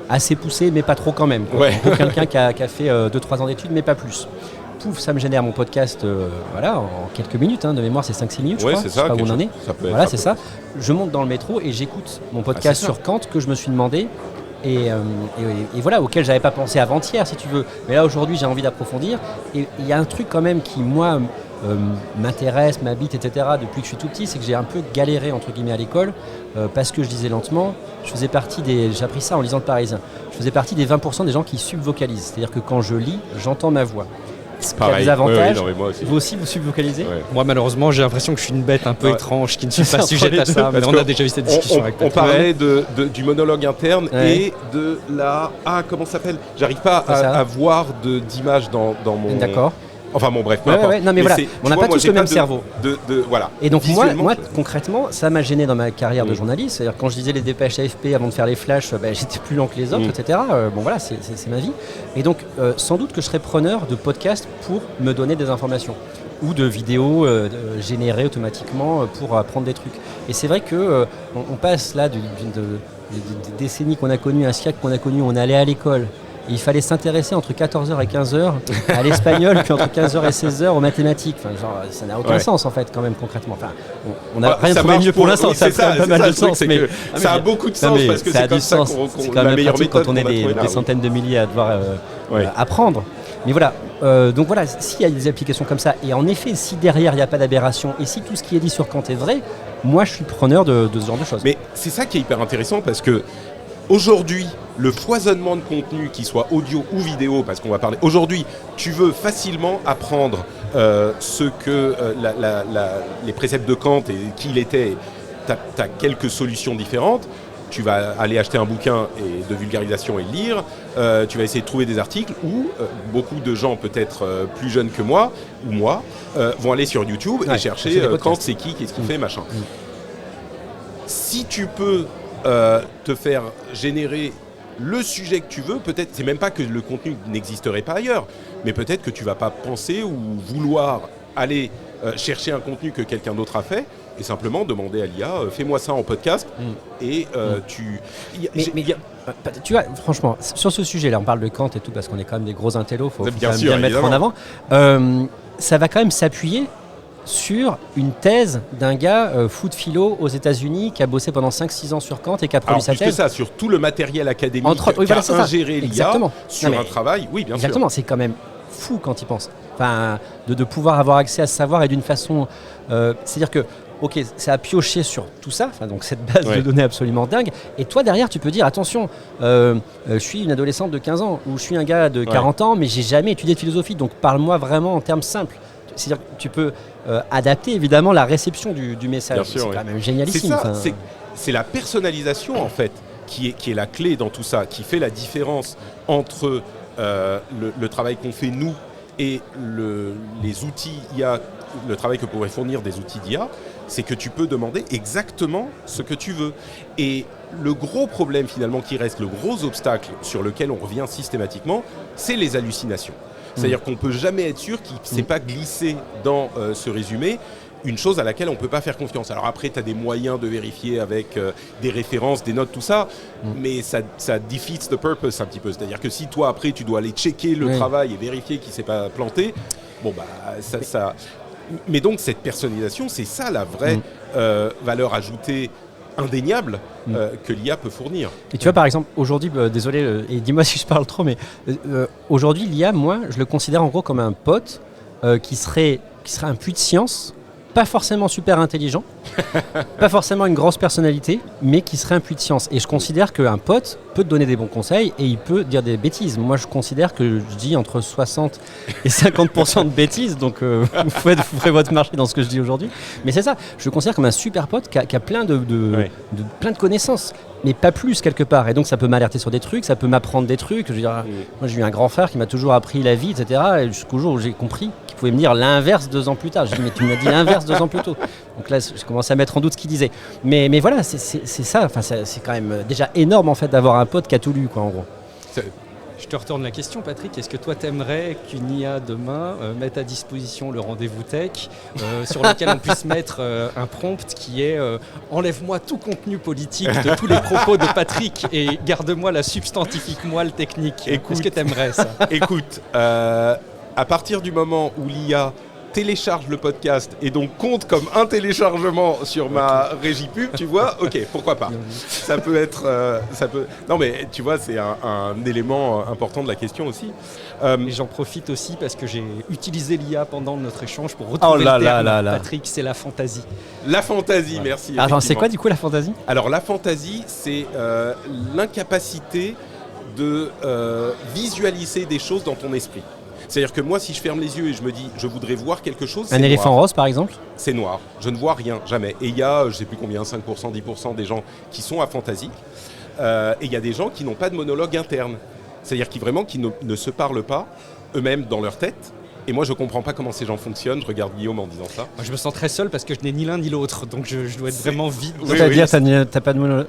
Assez poussé, mais pas trop quand même. Pour quelqu'un qui a fait 2-3 ans d'études, mais pas plus. Pouf, ça me génère mon podcast en quelques minutes, de mémoire c'est 5-6 minutes je crois, c'est je sais pas où on en est. Voilà, c'est ça. Je monte dans le métro et j'écoute mon podcast sur Kant que je me suis demandé et voilà, auquel j'avais pas pensé avant-hier si tu veux. Mais là aujourd'hui j'ai envie d'approfondir et il y a un truc quand même qui moi m'intéresse, m'habite, etc. depuis que je suis tout petit, c'est que j'ai un peu galéré entre guillemets à l'école parce que je lisais lentement. J'ai appris ça en lisant le Parisien. Je faisais partie des 20% des gens qui subvocalisent, c'est-à-dire que quand je lis, j'entends ma voix. Pareil. Il y a des avantages. Moi aussi. Vous aussi, vous subvocalisez ? Moi, malheureusement, j'ai l'impression que je suis une bête un peu étrange qui ne suis pas sujette à ça. Mais on a déjà eu cette discussion avec on parlait du monologue interne et de la... comment ça s'appelle ? J'arrive pas à voir d'image dans mon... D'accord. Enfin bon, bref, non mais voilà, on n'a pas tous le même cerveau. Voilà. Et donc moi concrètement, ça m'a gêné dans ma carrière de journaliste. C'est-à-dire quand je lisais les dépêches AFP avant de faire les flashs, j'étais plus lent que les autres, etc. Bon voilà, c'est ma vie. Et donc sans doute que je serais preneur de podcasts pour me donner des informations ou de vidéos générées automatiquement pour apprendre des trucs. Et c'est vrai que on passe là des décennies qu'on a connues, un siècle qu'on a connu, on allait à l'école. Il fallait s'intéresser entre 14h et 15h à l'espagnol, puis entre 15h et 16h aux mathématiques. Enfin, ça n'a aucun sens en fait, quand même concrètement. Enfin, on n'a rien trouvé mieux pour l'instant. Ça a pas mal de sens, mais ça a beaucoup de sens parce que c'est comme ça qu'on c'est quand même pratique quand on est des centaines de milliers à devoir apprendre. Mais voilà, donc voilà, s'il y a des applications comme ça, et en effet, si derrière il n'y a pas d'aberration, et si tout ce qui est dit sur Kant est vrai, moi je suis preneur de ce genre de choses. Mais c'est ça qui est hyper intéressant parce que aujourd'hui, le foisonnement de contenu, qu'il soit audio ou vidéo, parce qu'on va parler. Aujourd'hui, tu veux facilement apprendre ce que les préceptes de Kant et qui il était. Tu as quelques solutions différentes. Tu vas aller acheter un bouquin de vulgarisation et le lire. Tu vas essayer de trouver des articles où beaucoup de gens, peut-être plus jeunes que moi, ou moi, vont aller sur YouTube et chercher Kant, c'est qui, qu'est-ce qu'il fait, machin. Si tu peux te faire générer le sujet que tu veux, peut-être, c'est même pas que le contenu n'existerait pas ailleurs, mais peut-être que tu vas pas penser ou vouloir aller chercher un contenu que quelqu'un d'autre a fait, et simplement demander à l'IA, fais-moi ça en podcast, et tu... Tu vois, franchement, sur ce sujet-là, on parle de Kant et tout, parce qu'on est quand même des gros intellos, il faut bien quand même sûr, bien mettre en avant. Ça va quand même s'appuyer sur une thèse d'un gars fou de philo aux États-Unis qui a bossé pendant 5-6 ans sur Kant et qui a produit sa thèse. Plus que ça, sur tout le matériel académique qui a ingéré l'IA sur un travail, oui, bien sûr. Exactement, c'est quand même fou quand il pense. Enfin, de pouvoir avoir accès à ce savoir et d'une façon... c'est-à-dire que, ok, ça a pioché sur tout ça, donc cette base de données absolument dingue, et toi derrière tu peux dire, attention, je suis une adolescente de 15 ans, ou je suis un gars de 40 ans, mais j'ai jamais étudié de philosophie, donc parle-moi vraiment en termes simples. C'est-à-dire que tu peux adapter évidemment la réception du message. C'est quand même génialissime. C'est la personnalisation en fait qui est la clé dans tout ça, qui fait la différence entre le travail qu'on fait nous et les outils IA, le travail que pourraient fournir des outils d'IA, c'est que tu peux demander exactement ce que tu veux. Et le gros problème finalement qui reste, le gros obstacle sur lequel on revient systématiquement, c'est les hallucinations. C'est-à-dire qu'on ne peut jamais être sûr qu'il ne s'est pas glissé dans ce résumé une chose à laquelle on ne peut pas faire confiance. Alors après, tu as des moyens de vérifier avec des références, des notes, tout ça, mais ça defeats the purpose un petit peu. C'est-à-dire que si toi, après, tu dois aller checker le travail et vérifier qu'il ne s'est pas planté, bon, bah, ça... Mais donc, cette personnalisation, c'est ça la vraie valeur ajoutée indéniable que l'IA peut fournir. Et tu vois, par exemple, aujourd'hui, désolé, et dis-moi si je parle trop, mais aujourd'hui, l'IA, moi, je le considère en gros comme un pote qui serait un puits de science, pas forcément super intelligent, pas forcément une grosse personnalité, mais qui serait un puits de science. Et je considère qu'un pote peut te donner des bons conseils et il peut dire des bêtises. Moi, je considère que je dis entre 60 et 50% de bêtises, donc vous ferez votre marché dans ce que je dis aujourd'hui. Mais c'est ça, je le considère comme un super pote qui a plein de connaissances, mais pas plus quelque part. Et donc, ça peut m'alerter sur des trucs, ça peut m'apprendre des trucs. Je veux dire, moi, j'ai eu un grand frère qui m'a toujours appris la vie, etc. Et jusqu'au jour où j'ai compris qu'il pouvait me dire l'inverse 2 ans plus tard. Je dis, mais tu m'as dit l'inverse 2 ans plus tôt. Donc là, je commence à mettre en doute ce qu'il disait. Mais voilà, c'est ça. Enfin, c'est quand même déjà énorme en fait d'avoir un pote qui a tout lu, quoi, en gros. Je te retourne la question, Patrick. Est-ce que toi, t'aimerais qu'une IA demain mette à disposition le rendez-vous tech sur lequel on puisse mettre un prompt qui est enlève-moi tout contenu politique de tous les propos de Patrick et garde-moi la substantifique moelle technique. Est-ce que t'aimerais ça? Écoute, à partir du moment où l'IA télécharge le podcast et donc compte comme un téléchargement sur ma régie pub, tu vois, ok, pourquoi pas. Ça peut être... Non mais tu vois, c'est un élément important de la question aussi. Et j'en profite aussi parce que j'ai utilisé l'IA pendant notre échange pour retrouver le terme. Patrick, c'est la fantaisie. La fantaisie, merci. Alors c'est quoi du coup la fantaisie? Alors la fantaisie, c'est l'incapacité de visualiser des choses dans ton esprit. C'est-à-dire que moi, si je ferme les yeux et je me dis, je voudrais voir quelque chose, un éléphant rose, par exemple? C'est noir. Je ne vois rien, jamais. Et il y a, je ne sais plus combien, 5%, 10% des gens qui sont aphantasiques. Et il y a des gens qui n'ont pas de monologue interne. C'est-à-dire qui ne se parlent pas eux-mêmes dans leur tête. Et moi, je ne comprends pas comment ces gens fonctionnent. Je regarde Guillaume en disant ça. Moi, je me sens très seul parce que je n'ai ni l'un ni l'autre. Donc, je dois être vraiment vide. C'est-à-dire, tu n'as pas de monologue?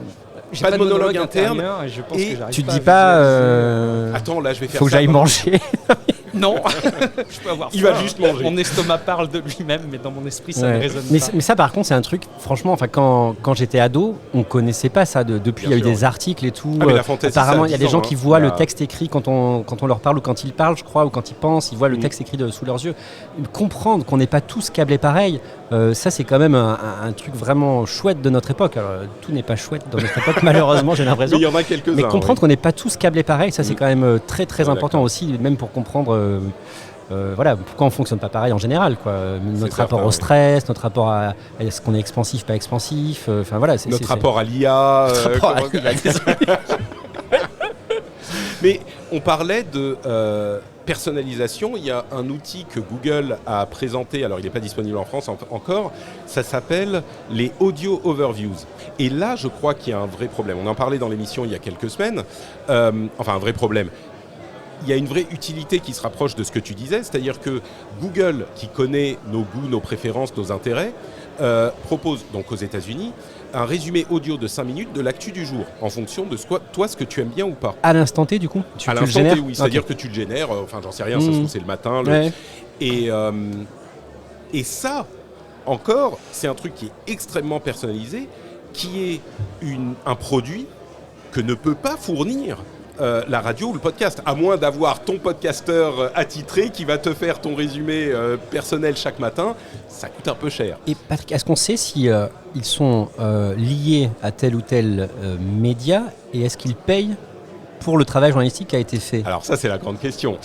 J'ai pas de monologue interne. Et je pense que tu te dis pas... Attends, là, je vais faire ça. Faut que j'aille manger. Non, je peux avoir faim. Il va juste manger. Mon estomac parle de lui-même, mais dans mon esprit, ça ne résonne pas. Mais ça, par contre, c'est un truc, franchement, enfin, quand j'étais ado, on ne connaissait pas ça. Depuis, il y a eu des articles et tout. Mais la fantaisie, apparemment, il y a des gens qui voient le texte écrit quand on leur parle ou quand ils parlent, je crois, ou quand ils pensent, ils voient le texte écrit sous leurs yeux. Comprendre qu'on n'est pas tous câblés pareil, ça, c'est quand même un truc vraiment chouette de notre époque. Alors, tout n'est pas chouette dans notre époque, malheureusement, j'ai l'impression. Mais il y en a quelques-uns. Mais comprendre qu'on n'est pas tous câblés pareil, ça, c'est quand même très, très important aussi, même pour comprendre voilà, pourquoi on ne fonctionne pas pareil en général, quoi. Notre rapport au stress, notre rapport à est-ce qu'on est expansif, pas expansif, voilà. Notre rapport à l'IA. Mais on parlait de personnalisation. Il y a un outil que Google a présenté, alors il n'est pas disponible en France encore, ça s'appelle les Audio Overviews. Et là, je crois qu'il y a un vrai problème. On en parlait dans l'émission il y a quelques semaines. Enfin, un vrai problème. Il y a une vraie utilité qui se rapproche de ce que tu disais, c'est-à-dire que Google, qui connaît nos goûts, nos préférences, nos intérêts, propose donc aux États-Unis un résumé audio de 5 minutes de l'actu du jour, en fonction de toi, ce que tu aimes bien ou pas. À l'instant T, du coup à l'instant T, oui. C'est-à-dire que tu le génères, enfin, j'en sais rien, ça se trouve, c'est le matin. Ouais. Et ça, encore, c'est un truc qui est extrêmement personnalisé, qui est un produit que ne peut pas fournir la radio ou le podcast, à moins d'avoir ton podcasteur attitré qui va te faire ton résumé personnel chaque matin, ça coûte un peu cher. Et Patrick, est-ce qu'on sait si ils sont liés à tel ou tel média, et est-ce qu'ils payent pour le travail journalistique qui a été fait ? Alors ça, c'est la grande question.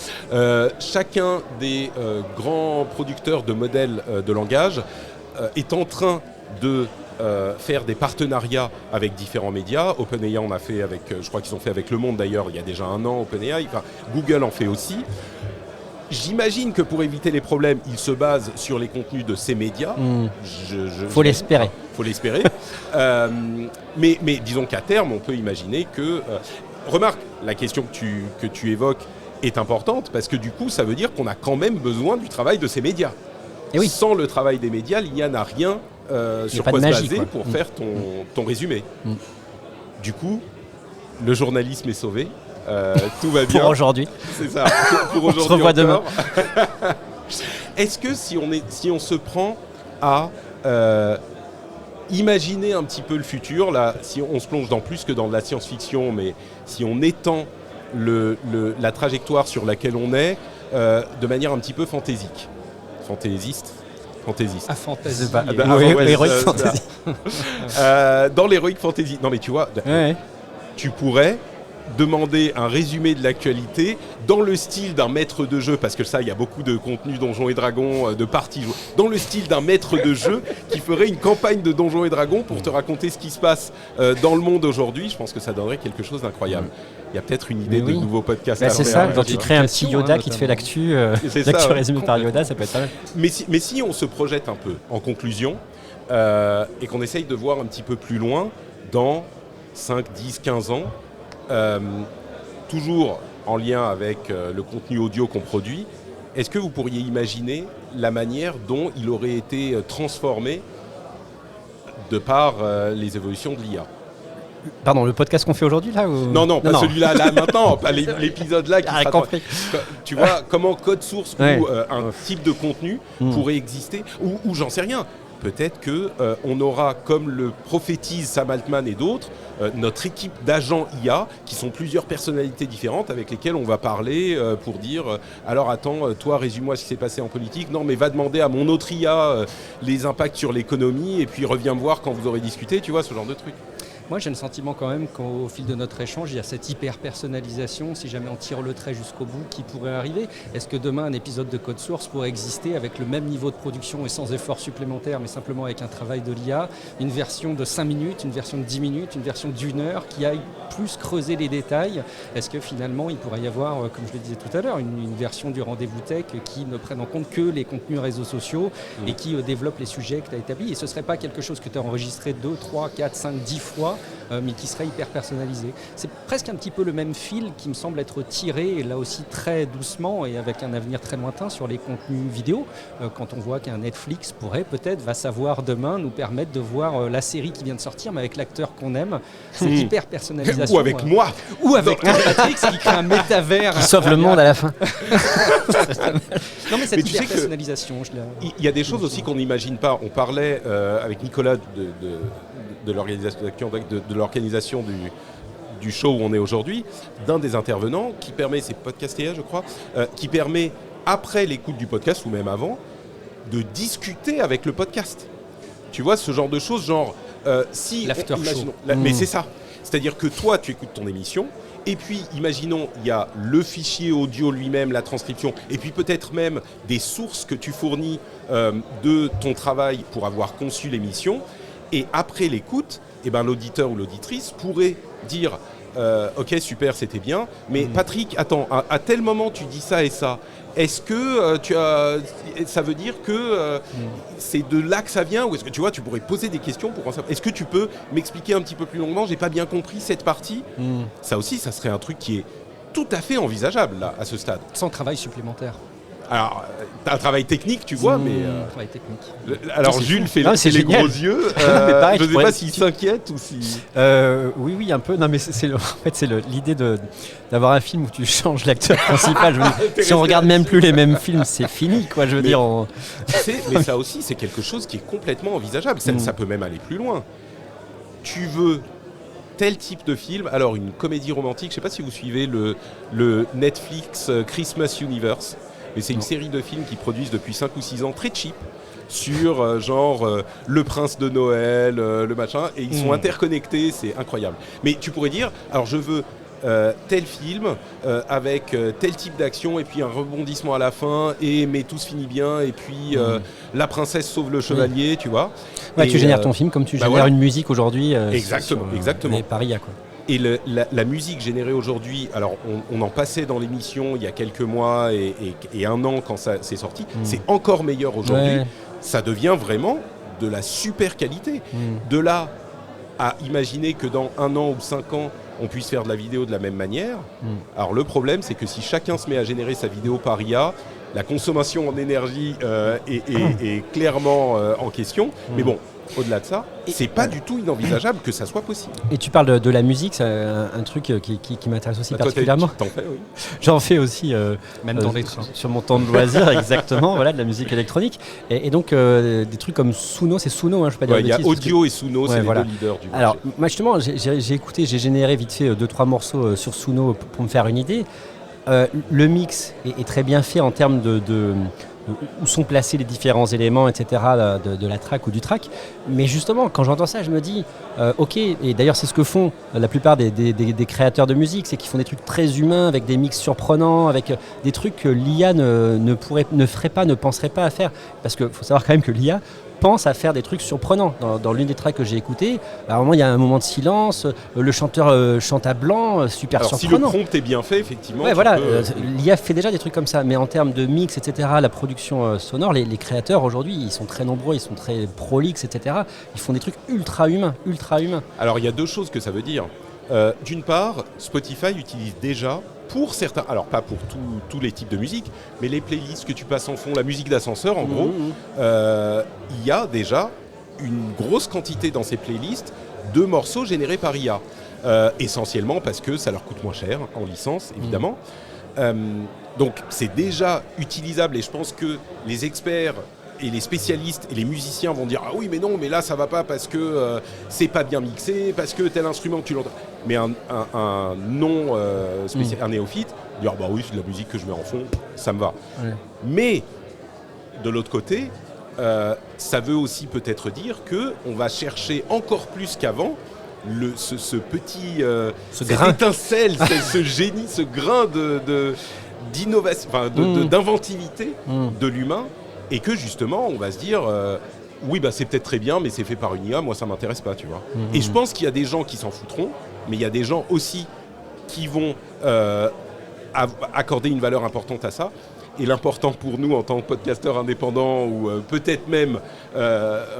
Chacun des grands producteurs de modèles de langage est en train de faire des partenariats avec différents médias. OpenAI on a fait avec, je crois qu'ils ont fait avec Le Monde d'ailleurs, il y a déjà un an, OpenAI. Enfin, Google en fait aussi. J'imagine que pour éviter les problèmes, ils se basent sur les contenus de ces médias. Faut l'espérer. Faut l'espérer. Mais disons qu'à terme, on peut imaginer que... remarque, la question que tu évoques est importante, parce que du coup, ça veut dire qu'on a quand même besoin du travail de ces médias. Et oui. Sans le travail des médias, l'IA n'a rien sur quoi se baser pour faire ton résumé. Du coup, le journalisme est sauvé. Tout va bien. Pour aujourd'hui. C'est ça. Pour aujourd'hui. On se revoit demain. Est-ce que si on se prend à imaginer un petit peu le futur, là, si on se plonge dans plus que dans de la science-fiction, mais si on étend la trajectoire sur laquelle on est de manière un petit peu fantaisiste. Ah, fantasy. Heroic fantasy. Dans l'heroic fantasy. Non mais tu vois, tu pourrais demander un résumé de l'actualité dans le style d'un maître de jeu, parce que ça, il y a beaucoup de contenu Donjons et Dragons, de parties, dans le style d'un maître de jeu qui ferait une campagne de Donjons et Dragons pour te raconter ce qui se passe dans le monde aujourd'hui. Je pense que ça donnerait quelque chose d'incroyable. Il y a peut-être une idée de nouveau podcast. C'est ça, quand tu crées un petit Yoda qui te fait l'actu résumée par Yoda, ça peut être pas mal. Mais si on se projette un peu en conclusion et qu'on essaye de voir un petit peu plus loin, dans 5, 10, 15 ans, toujours en lien avec le contenu audio qu'on produit, est-ce que vous pourriez imaginer la manière dont il aurait été transformé de par les évolutions de l'IA ? Pardon, le podcast qu'on fait aujourd'hui là ou... Non, pas celui-là, là maintenant, pas l'épisode là qui sera compris. Tu vois, comment code source ou un type de contenu pourrait exister, ou j'en sais rien. Peut-être qu'on aura, comme le prophétise Sam Altman et d'autres, notre équipe d'agents IA, qui sont plusieurs personnalités différentes avec lesquelles on va parler pour dire alors attends, toi résume-moi ce qui s'est passé en politique. Non, mais va demander à mon autre IA les impacts sur l'économie et puis reviens me voir quand vous aurez discuté, tu vois, ce genre de truc. Moi, j'ai le sentiment quand même qu'au fil de notre échange, il y a cette hyper-personnalisation, si jamais on tire le trait jusqu'au bout, qui pourrait arriver. Est-ce que demain, un épisode de Code Source pourrait exister avec le même niveau de production et sans effort supplémentaire, mais simplement avec un travail de l'IA, une version de 5 minutes, une version de 10 minutes, une version d'1 heure, qui aille plus creuser les détails? Est-ce que finalement, il pourrait y avoir, comme je le disais tout à l'heure, une version du rendez-vous tech qui ne prenne en compte que les contenus réseaux sociaux et qui développe les sujets que tu as établis? Et ce ne serait pas quelque chose que tu as enregistré 2, 3, 4, 5, 10 fois, mais qui serait hyper personnalisé. C'est presque un petit peu le même fil qui me semble être tiré, et là aussi très doucement et avec un avenir très lointain, sur les contenus vidéo. Quand on voit qu'un Netflix va savoir demain nous permettre de voir la série qui vient de sortir, mais avec l'acteur qu'on aime. C'est hyper personnalisation. Ou avec moi. Ou avec Patrick, qui crée un métavers. Qui sauve le monde à la fin. Non, mais cette hyper personnalisation. Il y a des choses aussi qu'on n'imagine pas. On parlait avec Nicolas de l'organisation du show où on est aujourd'hui, d'un des intervenants qui permet, c'est Podcastéa je crois, qui permet après l'écoute du podcast ou même avant, de discuter avec le podcast. Tu vois, ce genre de choses, genre si... L'after show. Mais c'est ça. C'est-à-dire que toi, tu écoutes ton émission Et puis, imaginons, il y a le fichier audio lui-même, la transcription, et puis peut-être même des sources que tu fournis de ton travail pour avoir conçu l'émission. Et après l'écoute, eh ben, l'auditeur ou l'auditrice pourrait dire ok, super, c'était bien, mais Patrick, attends, à tel moment tu dis ça et ça. Est-ce que ça veut dire que c'est de là que ça vient, ou est-ce que tu vois, tu pourrais poser des questions pour en savoir. Est-ce que tu peux m'expliquer un petit peu plus longuement? J'ai pas bien compris cette partie. Ça aussi, ça serait un truc qui est tout à fait envisageable là, à ce stade. Sans travail supplémentaire. Alors, t'as un travail technique, tu vois, mais... Travail technique. Alors, Jules fait les gros yeux. Pareil, je ne sais pas s'il s'inquiète ou si... Oui, un peu. Non, mais en fait, c'est l'idée d'avoir un film où tu changes l'acteur principal. Si on regarde même plus les mêmes films, c'est fini, quoi. Je veux dire... Mais ça aussi, c'est quelque chose qui est complètement envisageable. Ça peut même aller plus loin. Tu veux tel type de film, alors une comédie romantique, je ne sais pas si vous suivez le Netflix Christmas Universe, mais c'est une série de films qui produisent depuis 5 ou 6 ans, très cheap, sur le prince de Noël, le machin, et ils sont interconnectés, c'est incroyable. Mais tu pourrais dire, alors je veux tel film avec tel type d'action, et puis un rebondissement à la fin, mais tout se finit bien, et puis la princesse sauve le chevalier, tu vois. Ouais, tu génères ton film comme tu génères une musique aujourd'hui. Exactement. Les paria, quoi. Et la musique générée aujourd'hui, alors on en passait dans l'émission il y a quelques mois et un an quand ça c'est sorti, c'est encore meilleur aujourd'hui. Ouais. Ça devient vraiment de la super qualité. De là à imaginer que dans 1 an ou 5 ans, on puisse faire de la vidéo de la même manière. Alors le problème, c'est que si chacun se met à générer sa vidéo par IA, la consommation en énergie est clairement en question. Mais bon, au-delà de ça, c'est pas du tout inenvisageable que ça soit possible. Et tu parles de la musique, c'est un truc qui m'intéresse aussi particulièrement. T'en fais, oui. J'en fais aussi, même dans les trains. Sur mon temps de loisir, exactement, voilà, de la musique électronique. Et donc, des trucs comme Suno, c'est Suno, hein, je ne peux pas dire. Il y a Audio et Suno, c'est les deux leaders du marché. Alors, moi justement, j'ai généré vite fait 2-3 morceaux sur Suno pour me faire une idée. Le mix est très bien fait en termes où sont placés les différents éléments, etc., de la track ou du track. Mais justement, quand j'entends ça, je me dis, ok, et d'ailleurs c'est ce que font la plupart des créateurs de musique, c'est qu'ils font des trucs très humains, avec des mix surprenants, avec des trucs que l'IA ne ferait pas, ne penserait pas à faire. Parce qu'il faut savoir quand même que l'IA pense à faire des trucs surprenants. Dans l'une des tracks que j'ai écoutées, à un moment il y a un moment de silence, le chanteur chante à blanc, super alors, surprenant. Si le prompt est bien fait, effectivement. Ouais, voilà, l'IA fait déjà des trucs comme ça, mais en termes de mix, etc., la production sonore, les créateurs aujourd'hui, ils sont très nombreux, ils sont très prolixes, etc. Ils font des trucs ultra humains. Alors il y a 2 choses que ça veut dire. D'une part, Spotify utilise déjà pour certains, alors pas pour tous les types de musique, mais les playlists que tu passes en fond, la musique d'ascenseur en gros, il y a déjà une grosse quantité dans ces playlists de morceaux générés par IA. Essentiellement parce que ça leur coûte moins cher en licence, évidemment. Donc c'est déjà utilisable et je pense que les experts et les spécialistes et les musiciens vont dire « Ah oui, mais non, mais là, ça va pas parce que c'est pas bien mixé, parce que tel instrument, tu l'entends. » Mais un un néophyte, dire « Bah oui, c'est de la musique que je mets en fond, ça me va. Ouais. » Mais, de l'autre côté, ça veut aussi peut-être dire qu'on va chercher encore plus qu'avant ce petit... ce grain. Étincelle, ce génie, ce grain d'innovation, d'inventivité de l'humain. Et que justement, on va se dire, oui, bah, c'est peut-être très bien, mais c'est fait par une IA, moi ça m'intéresse pas, tu vois. Et je pense qu'il y a des gens qui s'en foutront, mais il y a des gens aussi qui vont accorder une valeur importante à ça. Et l'important pour nous, en tant que podcasteur indépendant ou peut-être même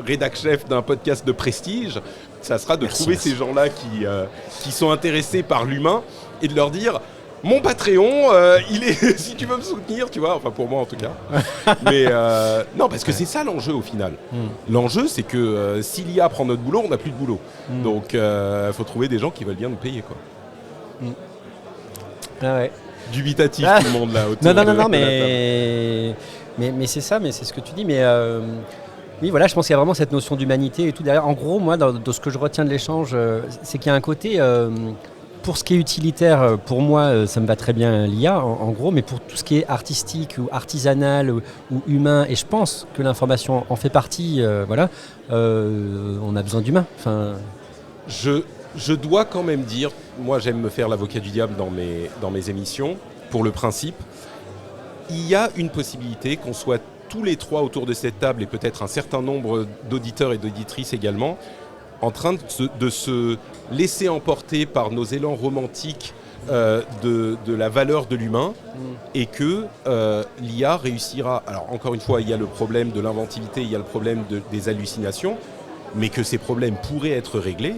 rédac-chef d'un podcast de prestige, ça sera de trouver ces gens-là qui sont intéressés par l'humain et de leur dire... Mon Patreon, il est si tu veux me soutenir, tu vois, enfin pour moi en tout cas. Mais non, parce que c'est ça l'enjeu au final. L'enjeu, c'est que si l'IA prend notre boulot, on n'a plus de boulot. Donc, faut trouver des gens qui veulent bien nous payer, quoi. Ah ouais. Dubitatif tout le monde là. Non, mais c'est ça, mais c'est ce que tu dis, mais. Oui, voilà, je pense qu'il y a vraiment cette notion d'humanité et tout derrière. En gros, moi, dans ce que je retiens de l'échange, c'est qu'il y a un côté. Pour ce qui est utilitaire, pour moi, ça me va très bien l'IA, en gros, mais pour tout ce qui est artistique ou artisanal ou humain, et je pense que l'information en fait partie, on a besoin d'humains. Enfin... Je dois quand même dire, moi j'aime me faire l'avocat du diable dans mes émissions, pour le principe. Il y a une possibilité qu'on soit tous les trois autour de cette table, et peut-être un certain nombre d'auditeurs et d'auditrices également, en train de se laisser emporter par nos élans romantiques de la valeur de l'humain, et que l'IA réussira. Alors encore une fois, il y a le problème de l'inventivité, il y a le problème des hallucinations, mais que ces problèmes pourraient être réglés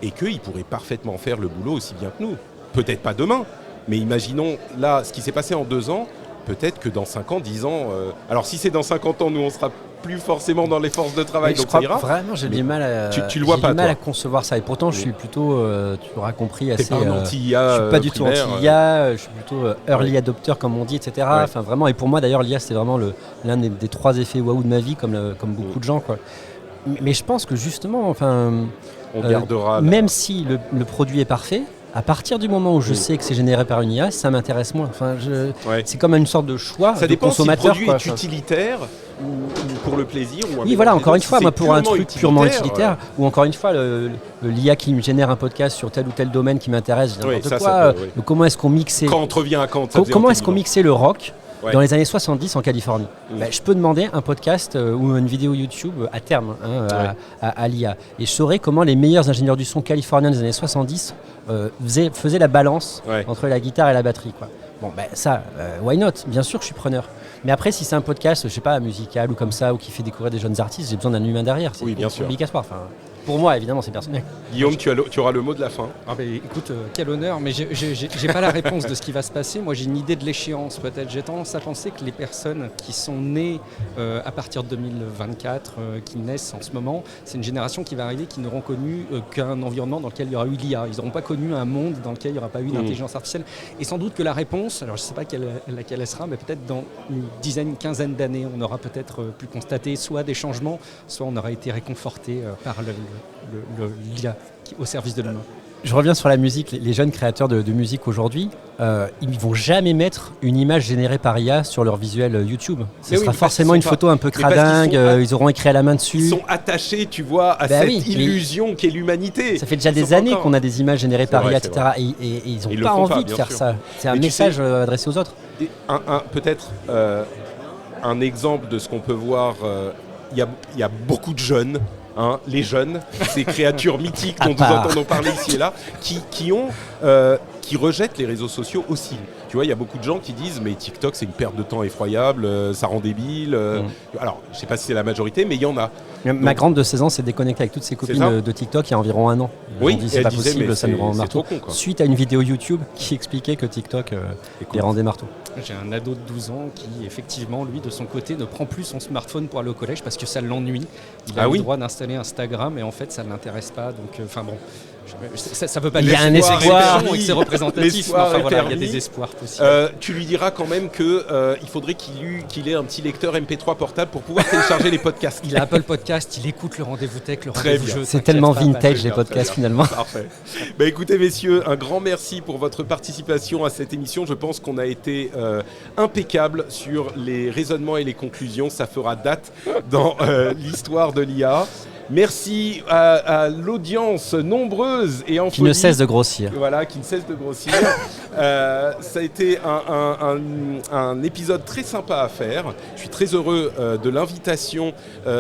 et qu'ils pourraient parfaitement faire le boulot aussi bien que nous. Peut-être pas demain, mais imaginons là ce qui s'est passé en 2 ans, peut-être que dans 5 ans, 10 ans... alors si c'est dans 50 ans, nous on sera plus forcément dans les forces de travail, donc ça ira. Vraiment, j'ai du mal à, tu le vois pas, à concevoir ça. Et pourtant, je suis plutôt, tu l'auras compris, assez... T'es pas un anti-IA, je suis pas du tout anti-IA, je suis plutôt early adopter, comme on dit, etc. Ouais. Enfin, vraiment, et pour moi, d'ailleurs, l'IA, c'est vraiment l'un des 3 effets waouh de ma vie, comme beaucoup de gens, quoi. Mais je pense que justement, enfin... on gardera... même si le produit est parfait, à partir du moment où je sais que c'est généré par une IA, ça m'intéresse moins. Enfin, c'est comme une sorte de choix ça de consommateur. Ça dépend si le produit est utilitaire ou pour le plaisir. Ou oui, voilà, encore une fois, moi pour un truc purement utilitaire, ou encore une fois, l'IA qui me génère un podcast sur tel ou tel domaine qui m'intéresse, n'importe quoi. Comment est-ce qu'on mixait... Quand on revient à Kant, comment est-ce qu'on mixait le rock dans les années 70 en Californie? Je peux demander un podcast ou une vidéo YouTube à terme à l'IA. Et je saurais comment les meilleurs ingénieurs du son californiens des années 70 faisaient la balance entre la guitare et la batterie, quoi. Bon, ça, why not? Bien sûr que je suis preneur. Mais après, si c'est un podcast, je sais pas, musical ou comme ça, ou qui fait découvrir des jeunes artistes, j'ai besoin d'un humain derrière. C'est bien sûr. Obligatoire. Enfin, pour moi, évidemment, c'est personnel. Guillaume, tu auras le mot de la fin. Écoute, quel honneur, mais j'ai pas la réponse de ce qui va se passer. Moi, j'ai une idée de l'échéance, peut-être. J'ai tendance à penser que les personnes qui sont nées à partir de 2024, qui naissent en ce moment, c'est une génération qui va arriver qui n'auront connu qu'un environnement dans lequel il y aura eu l'IA. Ils n'auront pas connu un monde dans lequel il n'y aura pas eu d'intelligence artificielle. Et sans doute que la réponse, alors je ne sais pas laquelle elle sera, mais peut-être dans une dizaine, une quinzaine d'années, on aura peut-être pu constater soit des changements, soit on aura été réconforté par l'IA au service de l'humain. Je reviens sur la musique. Les jeunes créateurs de musique aujourd'hui, ils ne vont jamais mettre une image générée par IA sur leur visuel YouTube. Ce sera forcément une photo un peu cradingue, ils auront écrit à la main dessus. Ils sont attachés, tu vois, à cette illusion qu'est l'humanité. Ça fait déjà des années qu'on a des images générées par IA, etc. Et ils n'ont pas envie de faire ça. C'est un message adressé aux autres. Peut-être un exemple de ce qu'on peut voir, il y a beaucoup de jeunes. Les jeunes, ces créatures mythiques dont nous entendons parler ici et là, qui rejettent les réseaux sociaux aussi. Tu vois, il y a beaucoup de gens qui disent mais TikTok c'est une perte de temps effroyable, ça rend débile. Alors, je ne sais pas si c'est la majorité, mais il y en a. Ma grande de 16 ans s'est déconnectée avec toutes ses copines de TikTok il y a environ 1 an. Oui, dit, c'est pas possible, ça nous rend marteau. Suite à une vidéo YouTube qui expliquait que TikTok les rendait marteau. J'ai un ado de 12 ans qui, effectivement, lui, de son côté, ne prend plus son smartphone pour aller au collège parce que ça l'ennuie. Il a le droit d'installer Instagram et en fait, ça ne l'intéresse pas. Donc, bon, ça ne veut pas dire qu'il y a un espoir et que c'est représentatif. Enfin, voilà, il y a des espoirs possibles. Tu lui diras quand même qu'il faudrait qu'il ait un petit lecteur MP3 portable pour pouvoir télécharger les podcasts. Il a Apple Podcast, il écoute le rendez-vous tech, le rendez-vous jeu. C'est tellement vintage les podcasts finalement. Parfait. Écoutez messieurs, un grand merci pour votre participation à cette émission. Je pense qu'on a été impeccable sur les raisonnements et les conclusions. Ça fera date dans l'histoire de l'IA. Merci à l'audience nombreuse et en qui ne cesse de grossir. Voilà, qui ne cesse de grossir. Ça a été un épisode très sympa à faire. Je suis très heureux de l'invitation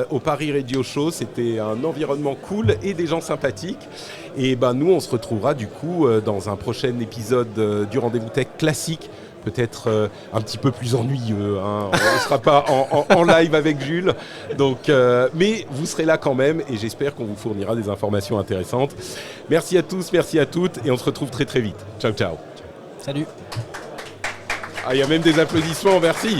au Paris Radio Show. C'était un environnement cool et des gens sympathiques. Et nous, on se retrouvera du coup dans un prochain épisode du Rendez-vous Tech classique. Peut-être un petit peu plus ennuyeux. On ne sera pas en live avec Jules. Donc, mais vous serez là quand même et j'espère qu'on vous fournira des informations intéressantes. Merci à tous, merci à toutes et on se retrouve très très vite. Ciao, ciao. Salut. Il y a même des applaudissements, merci.